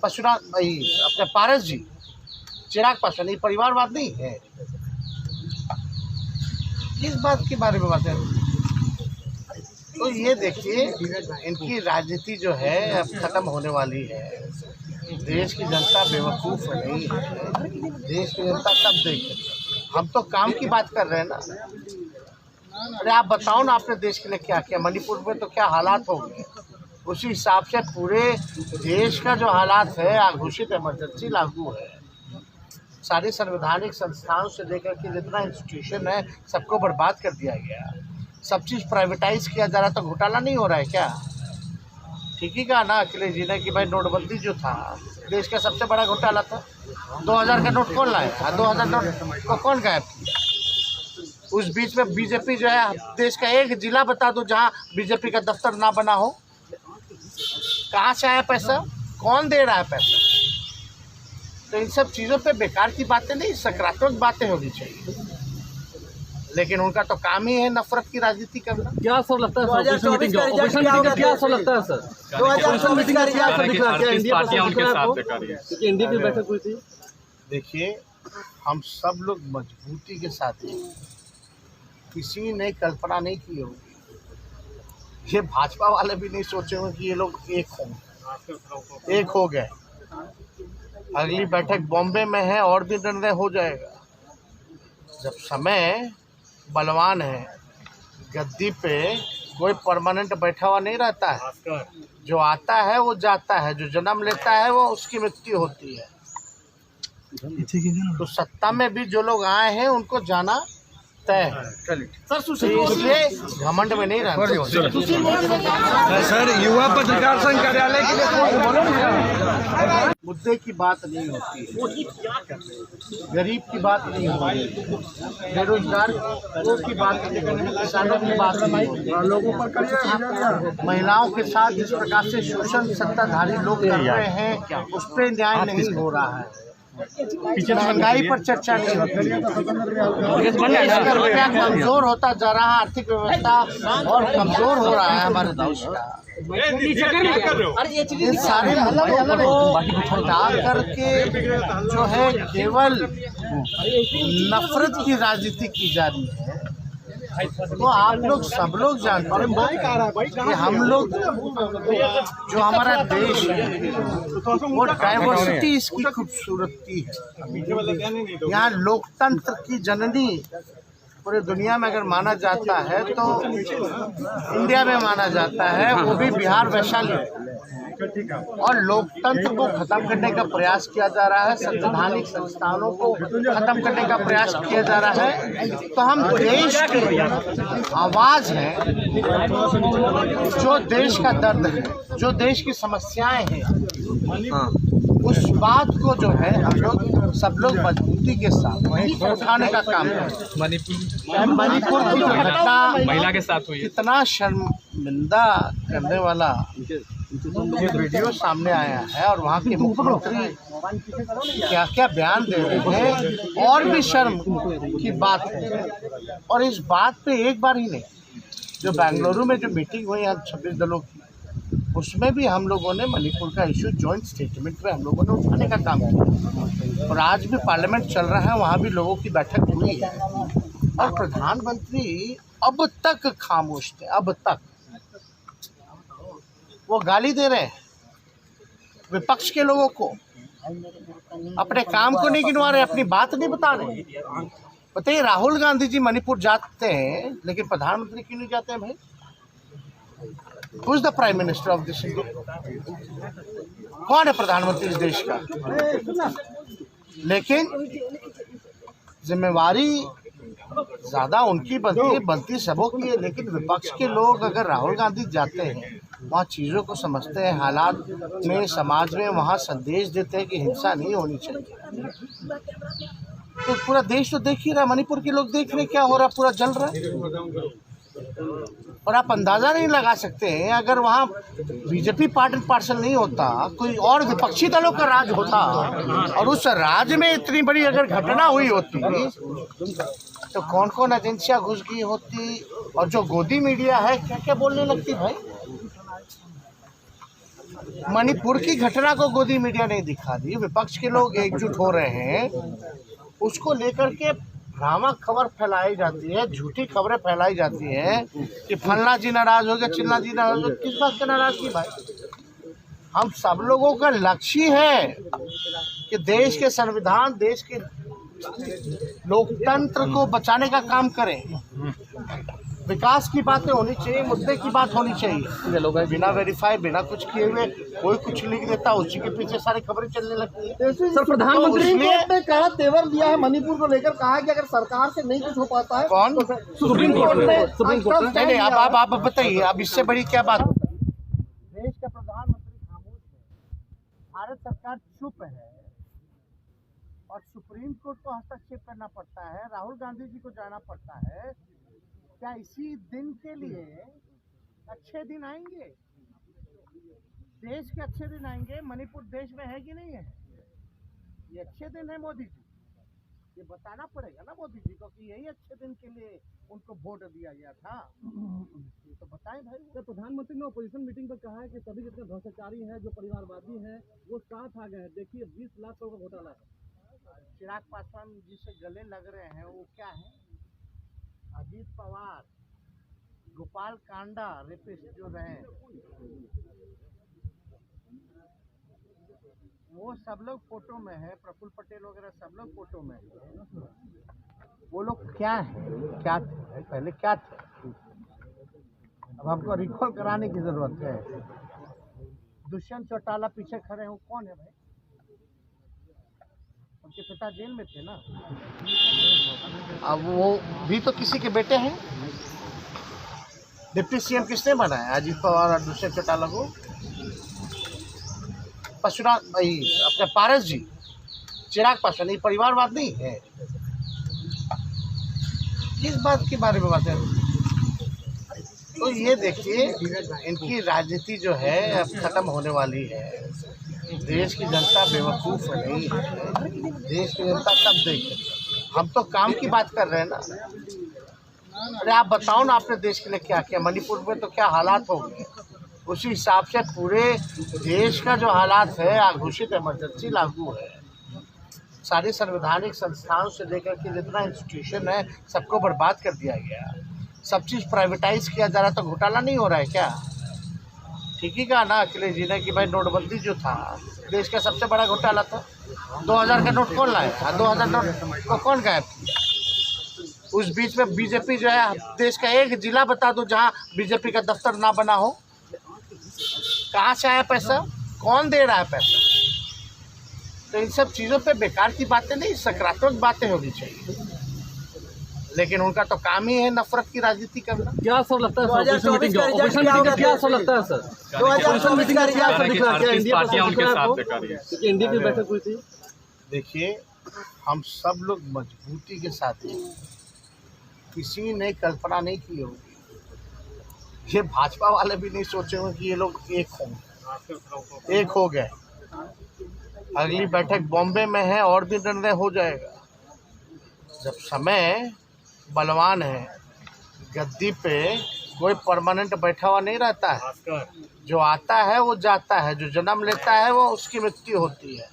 S1: परशुराम भाई अपने पारस जी, चिराग पासवान, ये परिवारवाद नहीं है। किस बात के बारे में बात है? तो ये देखिए, इनकी राजनीति जो है अब खत्म होने वाली है। देश की जनता बेवकूफ़ नहीं है। देश की जनता सब देखे। हम तो काम की बात कर रहे हैं ना। अरे आप बताओ ना, आपने देश के लिए क्या किया? मणिपुर में तो क्या हालात हो गए, उसी हिसाब से पूरे देश का जो हालात है, घोषित इमरजेंसी लागू है। सारे संवैधानिक संस्थानों से लेकर के जितना इंस्टीट्यूशन है, सबको बर्बाद कर दिया गया। सब चीज़ प्राइवेटाइज किया जा रहा, तो घोटाला नहीं हो रहा है क्या? ठीक ही कहा ना अखिलेश जी ने कि भाई नोटबंदी जो था देश का सबसे बड़ा घोटाला था। 2000 का नोट कौन लाया? 2000 नोट को कौन गायब किया? उस बीच में बीजेपी जो है, देश का एक जिला बता दो जहाँ बीजेपी का दफ्तर ना बना हो। कहाँ से आया पैसा? कौन दे रहा है पैसा? तो इन सब चीज़ों पे बेकार की बातें नहीं, सकारात्मक बातें होनी चाहिए। लेकिन उनका तो काम ही है नफरत की राजनीति करना।
S3: क्या सर लगता है अपोजिशन मीटिंग का क्या सर लगता है सर? 2024 मीटिंग का क्या सर दिख रहा है? इंडिया की बैठक हुई थी।
S1: देखिए, हम सब लोग मजबूती के साथ हैं। किसी ने कल्पना नहीं की होगी, ये भाजपा वाले भी नहीं सोचे होंगे कि ये लोग एक हो गए। अगली बैठक बॉम्बे में है, और भी निर्णय हो जाएगा। जब समय बलवान है, गद्दी पे कोई परमानेंट बैठा हुआ नहीं रहता है। जो आता है वो जाता है, जो जन्म लेता है वो उसकी मृत्यु होती है। तो सत्ता में भी जो लोग आए हैं उनको जाना तय है। इसलिए घमंड में नहीं रहना।
S2: सर, युवा पत्रकार संघ कार्यालय के लिए
S1: मुद्दे की बात नहीं होती है, गरीब की बात नहीं होती, बेरोजगार की बात नहीं होती, किसानों की बात नहीं होती। महिलाओं के साथ जिस प्रकार से शोषण सत्ताधारी लोग कर रहे हैं, उस पर न्याय नहीं हो रहा है। महंगाई पर चर्चा नहीं होती है। रुपया कमजोर होता जा रहा है, आर्थिक व्यवस्था और कमजोर हो रहा है हमारे देश का। इन सारे मुद्दों को हटा करके जो है केवल नफरत की राजनीति की जा रही है। तो आप लोग सब लोग जानते हैं कि हम लोग जो हमारा देश है वो डाइवर्सिटी इसकी खूबसूरती है। यहाँ लोकतंत्र की जननी पूरी दुनिया में अगर माना जाता है तो इंडिया में माना जाता है, वो भी बिहार वैशाली। और लोकतंत्र को खत्म करने का प्रयास किया जा रहा है, संवैधानिक संस्थानों को खत्म करने का प्रयास किया जा रहा है। तो हम देश की आवाज़ हैं, जो देश का दर्द है, जो देश की समस्याएं हैं, उस बात को जो है हम लोग सब लोग मजबूती के साथ उठाने का काम करें। मणिपुर की जो घटना
S3: महिला के साथ हुई,
S1: कितना शर्मिंदा करने वाला ये वीडियो सामने आया है, और वहाँ के मुख्यमंत्री क्या क्या बयान दे रहे हैं, और भी शर्म की बात है। और इस बात पे एक बार ही नहीं, जो बेंगलुरु में जो मीटिंग हुई है 26 दलों की, उसमें भी हम लोगों ने मणिपुर का इशू जॉइंट स्टेटमेंट में हम लोगों ने उठाने का काम किया और आज भी पार्लियामेंट चल रहा है, वहाँ भी लोगों की बैठक हुई है और प्रधानमंत्री अब तक खामोश थे। अब तक वो गाली दे रहे हैं विपक्ष के लोगों को, अपने काम को नहीं गिनवा रहे, अपनी बात नहीं बता रहे। बताइए, राहुल गांधी जी मणिपुर जाते हैं लेकिन प्रधानमंत्री क्यों नहीं जाते हैं भाई? Who is the prime minister of this India? कौन है प्रधानमंत्री इस देश का? लेकिन जिम्मेवारी ज्यादा उनकी बनती सबों की है। लेकिन विपक्ष के लोग अगर राहुल गांधी जाते हैं, वहाँ चीज़ों को समझते हैं, हालात में समाज में वहाँ संदेश देते हैं कि हिंसा नहीं होनी चाहिए, तो पूरा देश तो देख ही रहा, मणिपुर के लोग देख रहे क्या हो रहा, पूरा जल रहा है। और आप अंदाज़ा नहीं लगा सकते हैं, अगर वहाँ बीजेपी पार्सल नहीं होता, कोई और विपक्षी दलों का राज होता और उस राज्य में इतनी बड़ी अगर घटना हुई होती तो कौन कौन एजेंसियाँ घुस गई होती और जो गोदी मीडिया है क्या क्या बोलने लगती भाई। मणिपुर की घटना को गोदी मीडिया नहीं दिखा दी, विपक्ष के लोग एकजुट हो रहे हैं, उसको लेकर के भ्रामक खबर फैलाई जाती है, झूठी खबरें फैलाई जाती हैं कि फलना जी नाराज हो गया, चिल्ला जी नाराज हो गया। किस बात का नाराजगी भाई? हम सब लोगों का लक्ष्य है कि देश के संविधान, देश के लोकतंत्र को बचाने का काम करें। विकास की बातें होनी चाहिए, मुद्दे की बात होनी चाहिए। बिना वेरीफाई, बिना कुछ किए हुए कोई कुछ लिख देता, उसी के पीछे सारी खबरें चलने लगती है।
S3: सर, प्रधानमंत्री ने कहा तेवर दिया है मणिपुर को लेकर, कहा कि अगर सरकार से नहीं कुछ हो पाता है।
S1: कौन?
S3: तो सुप्रीम कोर्ट ने।
S1: नहीं, अब आप बताइए, अब इससे बड़ी क्या बात? देश का प्रधानमंत्री खामोश है, भारत सरकार चुप है और सुप्रीम कोर्ट को हस्तक्षेप करना पड़ता है, राहुल गांधी जी को जाना पड़ता है। क्या इसी दिन के लिए अच्छे दिन आएंगे? देश के अच्छे दिन आएंगे? मणिपुर देश में है कि नहीं है? ये अच्छे दिन है मोदी जी, ये बताना पड़ेगा ना मोदी जी को कि यही अच्छे दिन के लिए उनको वोट दिया गया था। ये तो बताएं भाई।
S3: तो प्रधानमंत्री ने अपोजिशन मीटिंग पर कहा है कि सभी जितने भ्रष्टाचारी हैं, जो परिवारवादी हैं, वो साथ आ गए हैं। देखिए 20 लाख करोड़ का घोटाला है।
S1: चिराग पासवान जी से गले लग रहे हैं, वो क्या है? अजीत पवार, गोपाल कांडा रेपिस्ट जो रहे, वो सब लोग फोटो में है, प्रफुल्ल पटेल वगैरह सब लोग फोटो में है। वो लोग क्या है, क्या थे पहले, क्या थे? अब हमको रिकॉल कराने की जरूरत है। दुष्यंत चौटाला पीछे खड़े हैं, वो कौन है भाई? उनके पिता जेल में थे ना। अब वो भी तो किसी के बेटे हैं। डिप्टी सीएम किसने बनाया? अजीत पवार और दुष्यंत चौटाला को। परशुराम भाई, अपने पारस जी, चिराग पासवान, ये परिवारवाद नहीं है। किस बात के बारे में बात है? तो ये देखिए, इनकी राजनीति जो है अब खत्म होने वाली है। देश की जनता बेवकूफ़ नहीं है, देश की जनता सब देखे। हम तो काम की बात कर रहे हैं ना। अरे आप बताओ ना, आपने देश के लिए क्या किया? मणिपुर में तो क्या हालात हो गए, उसी हिसाब से पूरे देश का जो हालात है, घोषित इमरजेंसी लागू है। सारी संवैधानिक संस्थाओं से लेकर के जितना इंस्टीट्यूशन है, सबको बर्बाद कर दिया गया। सब चीज़ प्राइवेटाइज किया जा रहा, तो घोटाला नहीं हो रहा है क्या? ठीक ही कहा ना अखिलेश जी ने कि भाई नोटबंदी जो था देश का सबसे बड़ा घोटाला था। 2000 का नोट कौन लाया? 2000 नोट को कौन गायब किया? उस बीच में बीजेपी जो है, देश का एक जिला बता दो जहां बीजेपी का दफ्तर ना बना हो। कहाँ से आया पैसा? कौन दे रहा है पैसा? तो इन सब चीज़ों पे बेकार की बातें नहीं, सकारात्मक बातें होनी चाहिए। लेकिन उनका तो काम ही है नफरत की राजनीति करना।
S3: क्या सब लगता है सर? क्या सब लगता है सर? 2024 मीटिंग का क्या सब दिख रहा है? इंडिया की बैठक हुई थी।
S1: देखिए, हम सब लोग मजबूती के साथ हैं, किसी ने कल्पना नहीं की होगी। ये भाजपा वाले भी नहीं सोचे होंगे कि ये लोग एक हो गए। अगली बैठक बॉम्बे में है और भी निर्णय हो जाएगा। जब समय बलवान है, गद्दी पे कोई परमानेंट बैठा हुआ नहीं रहता है। जो आता है वो जाता है, जो जन्म लेता है वो उसकी मृत्यु होती है।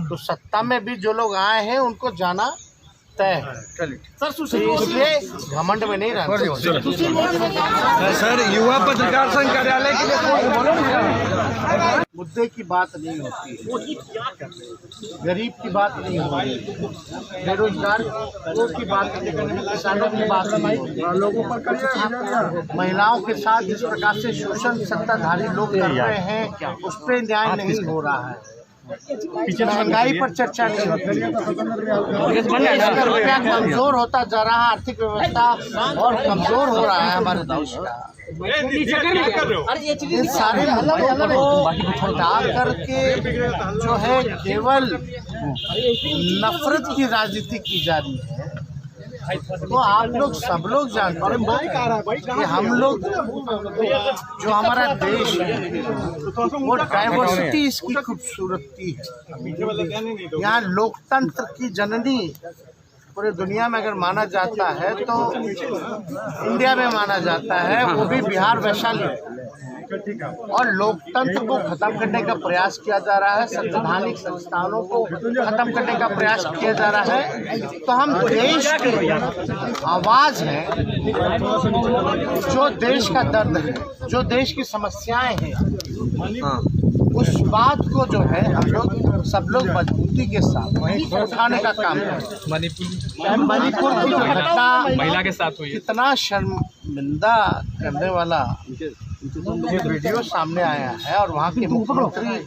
S1: तो सत्ता में भी जो लोग आए हैं उनको जाना तय है। इसलिए घमंड में नहीं रहना।
S2: सर युवा पत्रकार संघ कार्यालय के लिए
S1: मुद्दे की बात नहीं होती है, गरीब की बात नहीं होती, बेरोजगारों की बात नहीं होती, किसानों की बात नहीं होती, लोगों पर महिलाओं के साथ जिस प्रकार से शोषण सत्ताधारी लोग कर रहे हैं उस पर न्याय नहीं हो रहा है। महंगाई पर चर्चा नहीं होती है। रुपया कमजोर होता जा रहा है, आर्थिक व्यवस्था और कमजोर हो रहा है हमारे देश का। इन सारे मुद्दों को हटा करके जो है केवल नफरत की राजनीति की जा रही है। तो आप लोग सब लोग जानते हैं कि हम लोग जो हमारा देश है वो डाइवर्सिटी इसकी खूबसूरती है। यहाँ लोकतंत्र की जननी पूरे दुनिया में अगर माना जाता है तो इंडिया में माना जाता है, वो भी बिहार वैशाली। और लोकतंत्र को खत्म करने का प्रयास किया जा रहा है, संवैधानिक संस्थानों को खत्म करने का प्रयास किया जा रहा है। तो हम देश की आवाज़ है, जो देश का दर्द है, जो देश की समस्याएं हैं, उस बात को जो है हम लोग सब लोग मजबूती के साथ उठाने का काम करें। मणिपुर की जो घटना
S4: महिला के साथ हुई,
S1: कितना शर्मिंदा करने वाला ये वीडियो सामने आया है और वहाँ के मुख्यमंत्री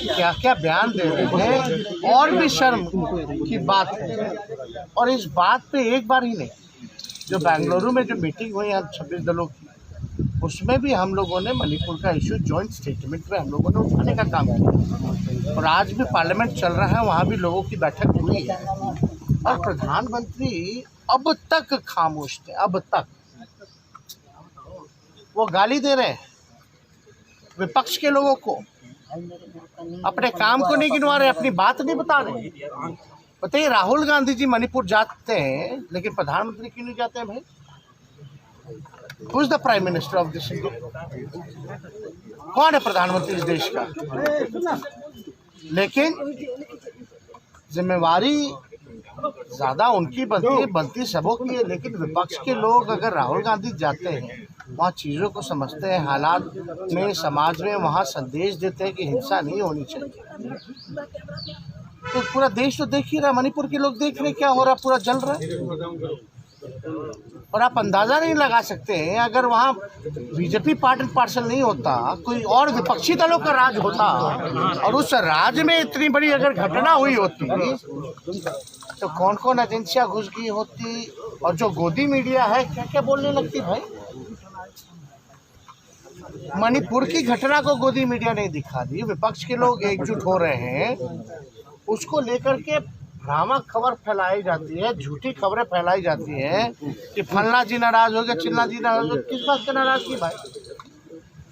S1: क्या क्या बयान दे रहे हैं, और भी शर्म की बात है। और इस बात पे एक बार ही नहीं, जो बेंगलुरु में जो मीटिंग हुई है 26 दलों की, उसमें भी हम लोगों ने मणिपुर का इशू जॉइंट स्टेटमेंट में हम लोगों ने उठाने का काम किया। और आज भी पार्लियामेंट चल रहा है, वहाँ भी लोगों की बैठक हुई है और प्रधानमंत्री अब तक खामोश थे। अब तक वो गाली दे रहे हैं विपक्ष के लोगों को, अपने काम को नहीं गिनवा रहे, अपनी बात नहीं बता रहे। बताइए, राहुल गांधी जी मणिपुर जाते हैं लेकिन प्रधानमंत्री क्यों नहीं जाते हैं भाई? Who is the prime minister of this India? कौन है प्रधानमंत्री इस देश का? लेकिन जिम्मेवारी ज्यादा उनकी बनती सबों की है। लेकिन विपक्ष के लोग अगर राहुल गांधी जाते हैं, वहाँ चीज़ों को समझते हैं, हालात में समाज में वहाँ संदेश देते हैं कि हिंसा नहीं होनी चाहिए, तो पूरा देश तो देख ही रहा, मणिपुर के लोग देख रहे क्या हो रहा, पूरा जल रहा है। और आप अंदाज़ा नहीं लगा सकते हैं, अगर वहाँ बीजेपी पार्सल नहीं होता, कोई और विपक्षी दलों का राज होता और उस राज्य में इतनी बड़ी अगर घटना हुई होती तो कौन कौन एजेंसियाँ घुस गई होती, और जो गोदी मीडिया है क्या क्या बोलने लगती भाई। मणिपुर की घटना को गोदी मीडिया नहीं दिखा दी, विपक्ष के लोग एकजुट हो रहे हैं, उसको लेकर के भ्रामक खबर फैलाई जाती है, झूठी खबरें फैलाई जाती हैं कि फलना जी नाराज हो गया, चिल्ला जी नाराज हो गया। किस बात से नाराज की भाई?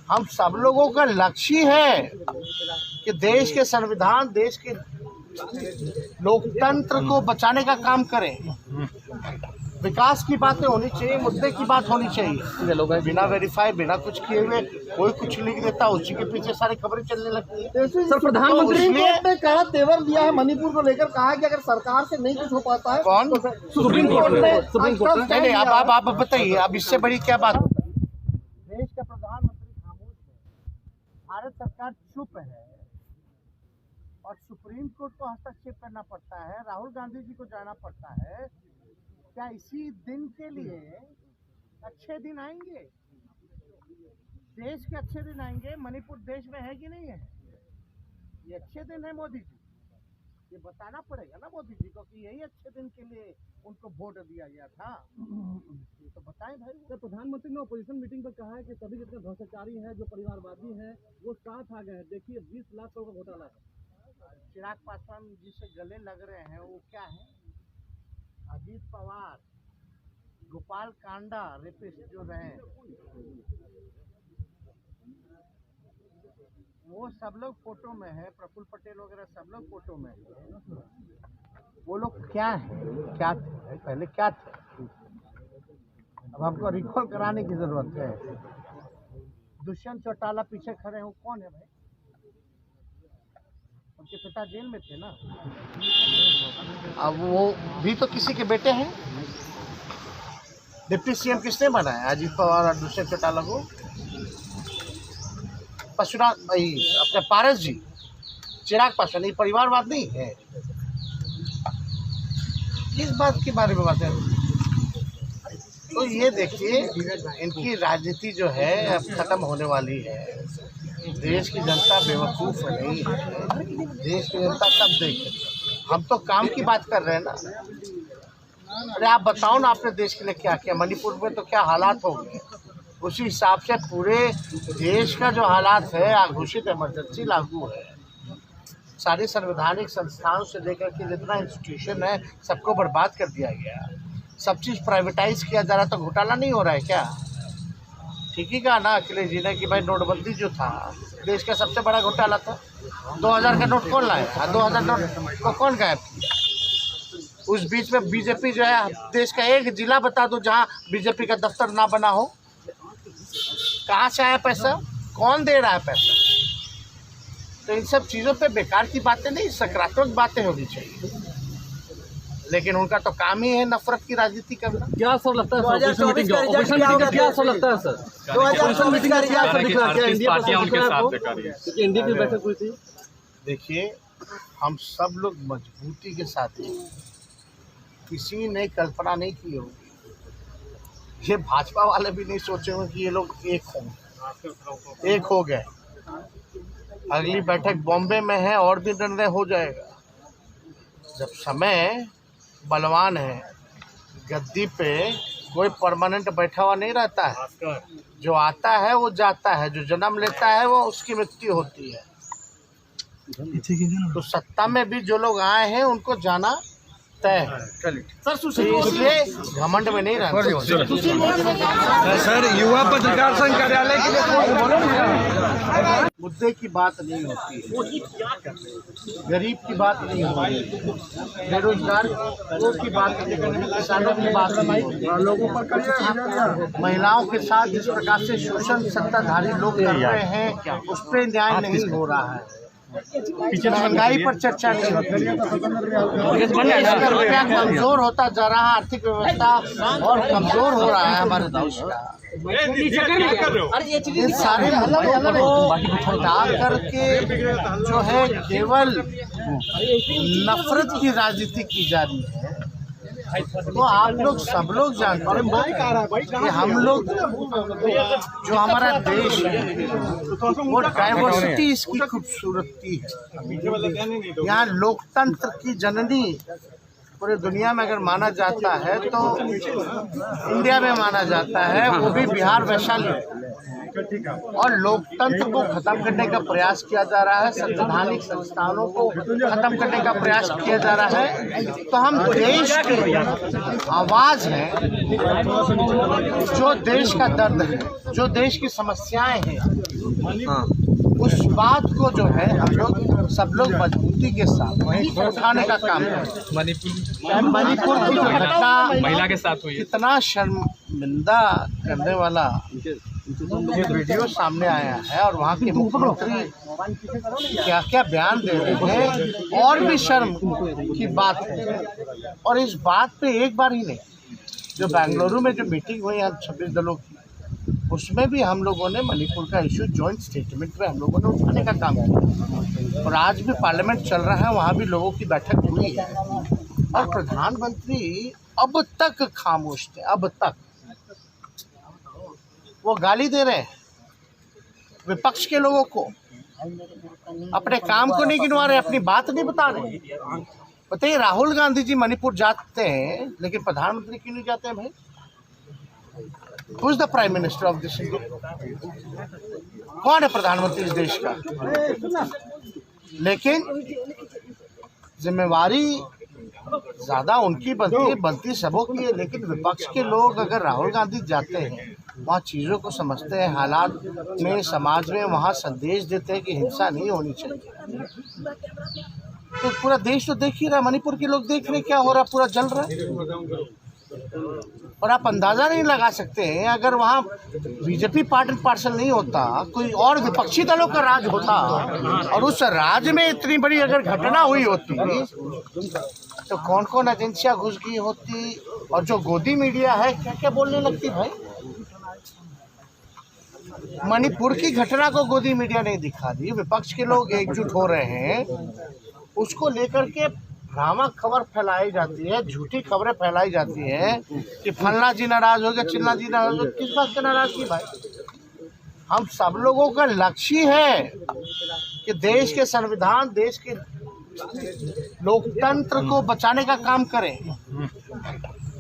S1: हम सब लोगों का लक्ष्य है कि देश के संविधान, देश के लोकतंत्र को बचाने का काम करें। विकास की बातें होनी चाहिए, मुद्दे की बात होनी चाहिए। बिना वेरीफाई, बिना कुछ किए हुए कोई कुछ लिख देता, उसी के पीछे सारी खबरें चलने लगती है।
S3: सर, प्रधानमंत्री ने कड़ा तेवर दिया है मणिपुर को लेकर, कहा कि अगर सरकार से नहीं कुछ हो पाता है।
S1: कौन?
S3: सुप्रीम कोर्ट ने।
S1: नहीं, अब आप बताइए, अब इससे बड़ी क्या बात है? देश का प्रधानमंत्री खामोश है, भारत सरकार चुप है और सुप्रीम कोर्ट को हस्तक्षेप करना पड़ता है, राहुल गांधी जी को जाना पड़ता है। क्या इसी दिन के लिए अच्छे दिन आएंगे? देश के अच्छे दिन आएंगे? मणिपुर देश में है कि नहीं है? ये अच्छे दिन है मोदी जी, ये बताना पड़ेगा ना मोदी जी को कि यही अच्छे दिन के लिए उनको वोट दिया गया था। तो बताएं भाई।
S3: तो प्रधानमंत्री ने अपोजिशन मीटिंग पर कहा है कि सभी जितने भ्रष्टाचारी हैं, जो परिवारवादी हैं, वो साथ आ गए हैं। देखिए 20 लाख करोड़ का घोटाला है।
S1: चिराग पासवान जिससे गले लग रहे हैं वो क्या है? अजीत पवार, गोपाल कांडा रेपिस्ट जो रहे, वो सब लोग फोटो में है, प्रफुल्ल पटेल वगैरह सब लोग फोटो में है। वो लोग क्या है, क्या थे पहले, क्या थे? अब हमको रिकॉल कराने की जरूरत है। दुष्यंत चौटाला पीछे खड़े हैं, वो कौन है भाई? उनके पिता जेल में थे ना। अब वो भी तो किसी के बेटे हैं। डिप्टी सीएम किसने बनाया? अजीत पवार और दुष्यंत चौटाला को। पशुनाथ भाई अपने पारस जी, चिराग पासवान, ये परिवारवाद नहीं है। किस बात के बारे में बात है? तो ये देखिए, इनकी राजनीति जो है अब खत्म होने वाली है। देश की जनता बेवकूफ़ नहीं है। देश की जनता कब देखे? हम तो काम की बात कर रहे हैं ना। अरे आप बताओ ना, आपने देश के लिए क्या किया? मणिपुर में तो क्या हालात हो गए, उसी हिसाब से पूरे देश का जो हालात है, घोषित इमरजेंसी लागू है। सारी संवैधानिक संस्थाओं से लेकर के जितना इंस्टीट्यूशन है, सबको बर्बाद कर दिया गया। सब चीज़ प्राइवेटाइज किया जा रहा, तो घोटाला नहीं हो रहा है क्या? ठीक ही कहा ना अखिलेश जी ने कि भाई नोटबंदी जो था देश का सबसे बड़ा घोटाला था। 2000 का नोट कौन लाया? 2000 नोट को कौन गायब किया? उस बीच में बीजेपी जो है, देश का एक जिला बता दो जहां बीजेपी का दफ्तर ना बना हो। कहाँ से आया पैसा? कौन दे रहा है पैसा? तो इन सब चीज़ों पे बेकार की बातें नहीं, सकारात्मक बातें होनी चाहिए। लेकिन उनका तो काम ही है नफरत की राजनीति करना।
S3: क्या सर लगता है ऑपोजिशन मीटिंग का क्या सर लगता है सर? 2024 मीटिंग का क्या सर दिख रहा है? क्या इंडिया एनडीए की बैठक हुई थी?
S1: देखिए, हम सब लोग मजबूती के साथ हैं। किसी ने कल्पना नहीं की होगी, ये भाजपा वाले भी नहीं सोचे होंगे कि ये लोग एक हो गए। अगली बैठक बॉम्बे में है और भी निर्णय हो जाएगा। जब समय बलवान है, गद्दी पे कोई परमानेंट बैठा हुआ नहीं रहता है। जो आता है वो जाता है, जो जन्म लेता है वो उसकी मृत्यु होती है। तो सत्ता में भी जो लोग आए हैं उनको जाना तय है। इसलिए घमंड में नहीं रहना।
S2: सर, युवा पत्रकार संघ कार्यालय के लिए
S1: मुद्दे की बात नहीं होती है, गरीब की बात नहीं होती, बेरोजगार की बात नहीं होती, किसानों की बात नहीं होती, लोगों पर महिलाओं के साथ जिस प्रकार से शोषण सत्ताधारी लोग कर रहे हैं उस पर न्याय नहीं हो रहा है। महंगाई पर चर्चा नहीं होती है। रुपया कमजोर होता जा रहा है, आर्थिक व्यवस्था और कमजोर हो रहा है हमारे देश का। इन सारे मुद्दों को हटा करके जो है केवल नफरत की राजनीति की जा रही है। तो आप लोग सब लोग जानते हैं कि हम लोग जो हमारा देश है वो डाइवर्सिटी इसकी खूबसूरती है। यहाँ लोकतंत्र की जननी पूरी दुनिया में अगर माना जाता है तो इंडिया में माना जाता है, वो भी बिहार वैशाली। और लोकतंत्र को खत्म करने का प्रयास किया जा रहा है, संवैधानिक संस्थानों को खत्म करने का प्रयास किया जा रहा है। तो हम देश की आवाज़ हैं, जो देश का दर्द है, जो देश की समस्याएं हैं, उस बात को जो है हम लोग सब लोग मजबूती के साथ उठाने का काम करें। मणिपुर की जो घटना
S3: महिला के साथ हुई,
S1: कितना शर्मिंदा करने वाला ये वीडियो सामने आया है, और वहाँ के मुख्यमंत्री क्या क्या बयान दे रहे हैं, और भी शर्म की बात है। और इस बात पे एक बार ही नहीं, जो बेंगलुरु में जो मीटिंग हुई है 26 दलों की, उसमें भी हम लोगों ने मणिपुर का इशू जॉइंट स्टेटमेंट में हम लोगों ने उठाने का काम किया। और आज भी पार्लियामेंट चल रहा है, वहाँ भी लोगों की बैठक हुई है, और प्रधानमंत्री अब तक खामोश थे। अब तक वो गाली दे रहे हैं विपक्ष के लोगों को, अपने काम को नहीं गिनवा रहे, अपनी बात नहीं बता रहे। बताइए, राहुल गांधी जी मणिपुर जाते हैं लेकिन प्रधानमंत्री क्यों नहीं जाते हैं भाई? Who is the prime minister of this India? कौन है प्रधानमंत्री इस देश का? लेकिन जिम्मेवारी ज़्यादा उनकी बनती सबों की है। लेकिन विपक्ष के लोग अगर राहुल गांधी जाते हैं, वहाँ चीज़ों को समझते हैं, हालात में समाज में वहाँ संदेश देते हैं कि हिंसा नहीं होनी चाहिए, तो पूरा देश तो देख ही रहा है, मणिपुर के लोग देख रहे क्या हो रहा, पूरा जल रहा है। और आप अंदाज़ा नहीं लगा सकते हैं, अगर वहाँ बीजेपी पार्सल नहीं होता, कोई और विपक्षी दलों का राज होता और उस राज्य में इतनी बड़ी अगर घटना हुई होती तो कौन कौन एजेंसियाँ घुस गई होती, और जो गोदी मीडिया है क्या क्या बोलने लगती भाई। मणिपुर की घटना को गोदी मीडिया नहीं दिखा दी, विपक्ष के लोग एकजुट हो रहे हैं, उसको लेकर के भ्रामक खबर फैलाई जाती है, झूठी खबरें फैलाई जाती हैं कि फलना जी नाराज हो गया, चिल्ला जी नाराज हो गया। किस बात का नाराजगी भाई। हम सब लोगों का लक्ष्य है कि देश के संविधान, देश के लोकतंत्र को बचाने का काम करें।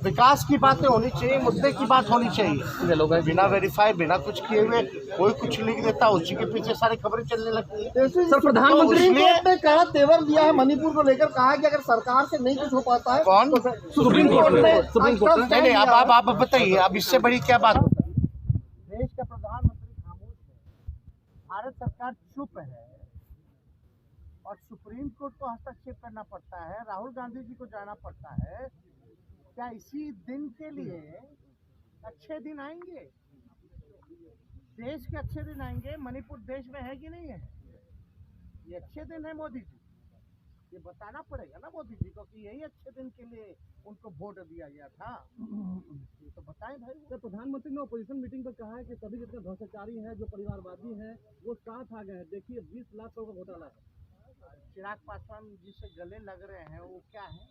S1: विकास की बातें होनी चाहिए, मुद्दे की बात होनी चाहिए। बिना वेरीफाई, बिना कुछ किए हुए कोई कुछ लिख देता, उसी के पीछे सारी खबरें चलने लगती है।
S3: सर, प्रधानमंत्री ने कहा तेवर दिया है मणिपुर को लेकर, कहा कि अगर सरकार से नहीं कुछ हो पाता है।
S1: कौन?
S3: सुप्रीम कोर्ट ने।
S1: नहीं, अब आप बताइए, अब इससे बड़ी क्या बात है। देश का प्रधानमंत्री खामोश है, भारत सरकार चुप है और सुप्रीम कोर्ट को हस्तक्षेप करना पड़ता है, राहुल गांधी जी को जाना पड़ता है। क्या इसी दिन के लिए अच्छे दिन आएंगे? देश के अच्छे दिन आएंगे। मणिपुर देश में है कि नहीं है? ये अच्छे दिन है मोदी जी, ये बताना पड़ेगा ना मोदी जी को कि यही अच्छे दिन के लिए उनको वोट दिया गया था। ये तो बताएं भाई।
S3: सर, प्रधानमंत्री ने अपोजिशन मीटिंग पर कहा है कि सभी जितने भ्रष्टाचारी हैं, जो परिवारवादी हैं, वो साथ आ गए हैं। देखिए 20 लाख करोड़ का घोटाला है।
S1: चिराग पासवान जिससे गले लग रहे हैं वो क्या है?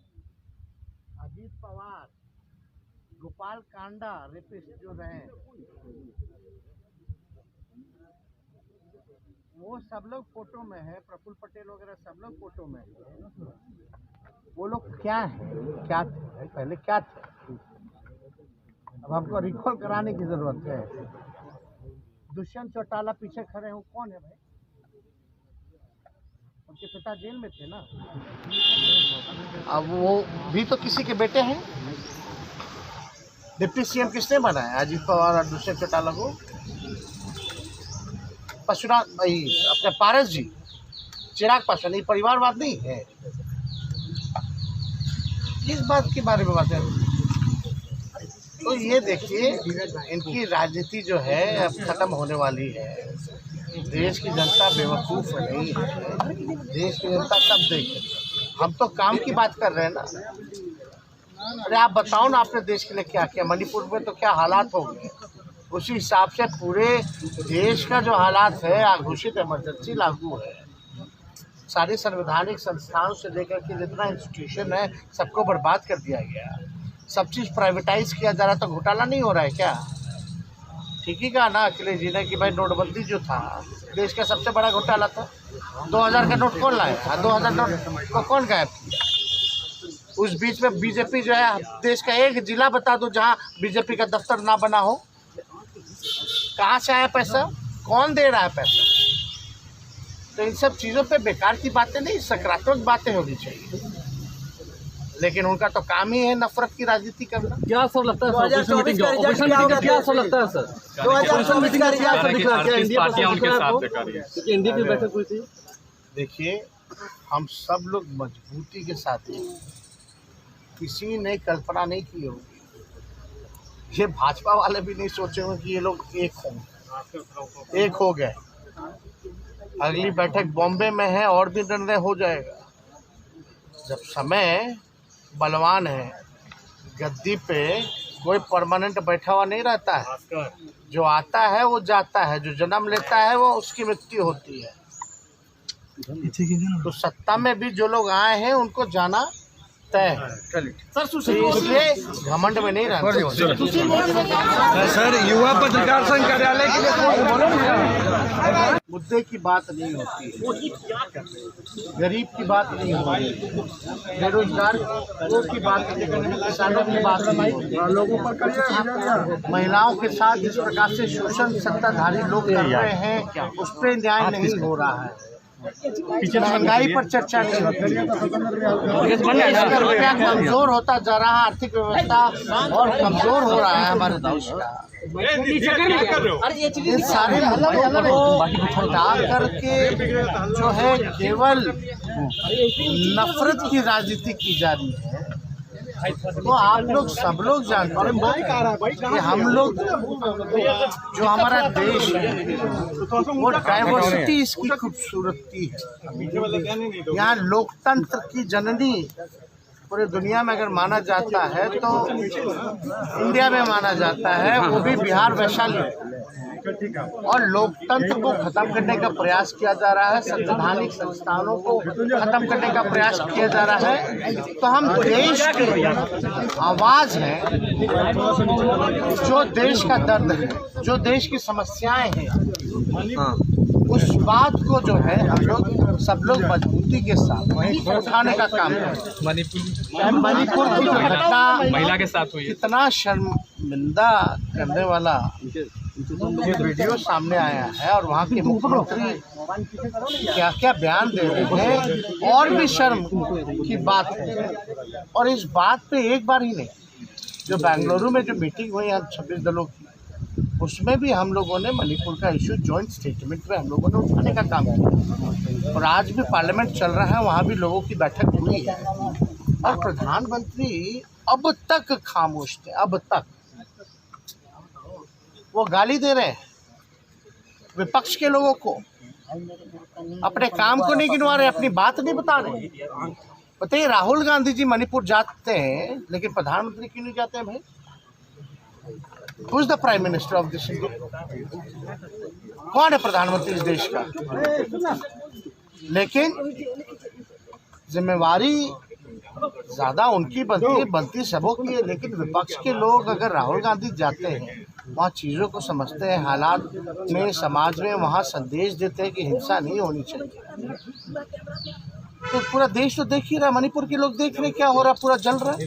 S1: अजीत पवार, गोपाल कांडा रेपिस्ट जो रहे, वो सब लोग फोटो में है। प्रफुल्ल पटेल वगैरह सब लोग फोटो में है। वो लोग क्या है, क्या थे पहले, क्या थे? अब हमको रिकॉल कराने की जरूरत है। दुष्यंत चौटाला पीछे खड़े हैं, वो कौन है भाई? उनके पिता जेल में थे ना। अब वो भी तो किसी के बेटे हैं। डिप्टी सीएम किसने बनाया? अजीत पवार और दुष्यंत चौटाला को। परशुराम अपने पारस जी, चिराग पासवान, ये परिवारवाद नहीं है। किस बात के बारे में बात है? तो ये देखिए, इनकी राजनीति जो है अब खत्म होने वाली है। देश की जनता बेवकूफ़ नहीं है। देश की जनता सब देखे। हम तो काम की बात कर रहे हैं ना। अरे आप बताओ ना, आपने देश के लिए क्या किया? मणिपुर में तो क्या हालात हो गए, उसी हिसाब से पूरे देश का जो हालात है, घोषित इमरजेंसी लागू है। सारे संवैधानिक संस्थानों से लेकर के जितना इंस्टीट्यूशन है सबको बर्बाद कर दिया गया। सब चीज़ प्राइवेटाइज किया जा रहा, तो घोटाला नहीं हो रहा है क्या? ठीक ही कहा ना अखिलेश जी ने कि भाई नोटबंदी जो था देश का सबसे बड़ा घोटाला था। 2000 का नोट कौन लाया? 2000 नोट को कौन गायब किया? उस बीच में बीजेपी जो है, देश का एक जिला बता दो जहां बीजेपी का दफ्तर ना बना हो। कहाँ से आया पैसा? कौन दे रहा है पैसा? तो इन सब चीज़ों पे बेकार की बातें नहीं, सकारात्मक बातें होनी चाहिए। लेकिन उनका तो काम ही है नफरत की राजनीति करना।
S3: क्या सर लगता है ऑपोजिशन मीटिंग का क्या सर लगता है सर? 2024 मीटिंग का क्या सर दिख रहा है? क्या इंडिया
S4: पार्टियां उनके साथ दिखा रही है?
S3: क्योंकि इंडिया की बैठक हुई थी।
S1: देखिए, हम सब लोग मजबूती के साथ हैं। किसी ने कल्पना नहीं की होगी, ये भाजपा वाले भी नहीं सोचे होंगे कि ये लोग एक हो गए। अगली बैठक बॉम्बे में है और भी निर्णय हो जाएगा। जब समय बलवान है, गद्दी पे कोई परमानेंट बैठा हुआ नहीं रहता है। जो आता है वो जाता है, जो जन्म लेता है वो उसकी मृत्यु होती है। तो सत्ता में भी जो लोग आए हैं उनको जाना तय है।
S3: सर,
S1: इसलिए घमंड में नहीं रहना।
S2: सर, युवा पत्रकार संघ कार्यालय के लिए
S1: मुद्दे की बात नहीं होती है, गरीब की बात नहीं होती, बेरोजगार की बात नहीं होती, किसानों की बात नहीं होती, लोगों पर महिलाओं के साथ जिस प्रकार से शोषण सत्ताधारी लोग कर रहे हैं उस पर न्याय नहीं हो रहा है। महंगाई पर चर्चा नहीं होती है। रुपया कमजोर होता जा रहा है, आर्थिक व्यवस्था और कमजोर हो रहा है हमारे देश का। इन सारे मुद्दों को हटा करके जो है केवल नफरत की राजनीति की जा रही है। तो आप लोग सब लोग जानते हैं कि हम लोग जो हमारा देश है वो डाइवर्सिटी इसकी खूबसूरती है। यहाँ लोकतंत्र की जननी पूरे दुनिया में अगर माना जाता है तो इंडिया में माना जाता है, वो भी बिहार वैशाली। और लोकतंत्र को खत्म करने का प्रयास किया जा रहा है, संवैधानिक संस्थानों को खत्म करने का प्रयास किया जा रहा है। तो हम देश की आवाज़ है, जो देश का दर्द है, जो देश की समस्याएं हैं, उस बात को जो है हम लोग सब लोग मजबूती के साथ उठाने का काम करें। मणिपुर की जो घटना
S4: महिला के साथ हुई है,
S1: इतना शर्मिंदा करने वाला ये वीडियो सामने आया है और वहाँ के मुख्यमंत्री क्या क्या बयान दे रहे हैं, और भी शर्म की बात है। और इस बात पे एक बार ही नहीं, जो बेंगलुरु में जो मीटिंग हुई है 26 दलों की, उसमें भी हम लोगों ने मणिपुर का इशू जॉइंट स्टेटमेंट में हम लोगों ने उठाने का काम किया। और आज भी पार्लियामेंट चल रहा है, वहाँ भी लोगों की बैठक हुई है और प्रधानमंत्री अब तक खामोश थे। अब तक वो गाली दे रहे हैं विपक्ष के लोगों को, अपने काम को नहीं गिनवा रहे, अपनी बात नहीं बता रहे। बताइए, राहुल गांधी जी मणिपुर जाते हैं लेकिन प्रधानमंत्री क्यों नहीं जाते हैं भाई? Who is the prime minister of this India? कौन है प्रधानमंत्री इस देश का? लेकिन जिम्मेवारी ज़्यादा उनकी बनती सबों की है। लेकिन विपक्ष के लोग अगर राहुल गांधी जाते हैं, वहाँ चीज़ों को समझते हैं, हालात में समाज में वहाँ संदेश देते हैं कि हिंसा नहीं होनी चाहिए, तो पूरा देश तो देख ही रहा है, मणिपुर के लोग देख रहे हैं क्या हो रहा है, पूरा जल रहा है।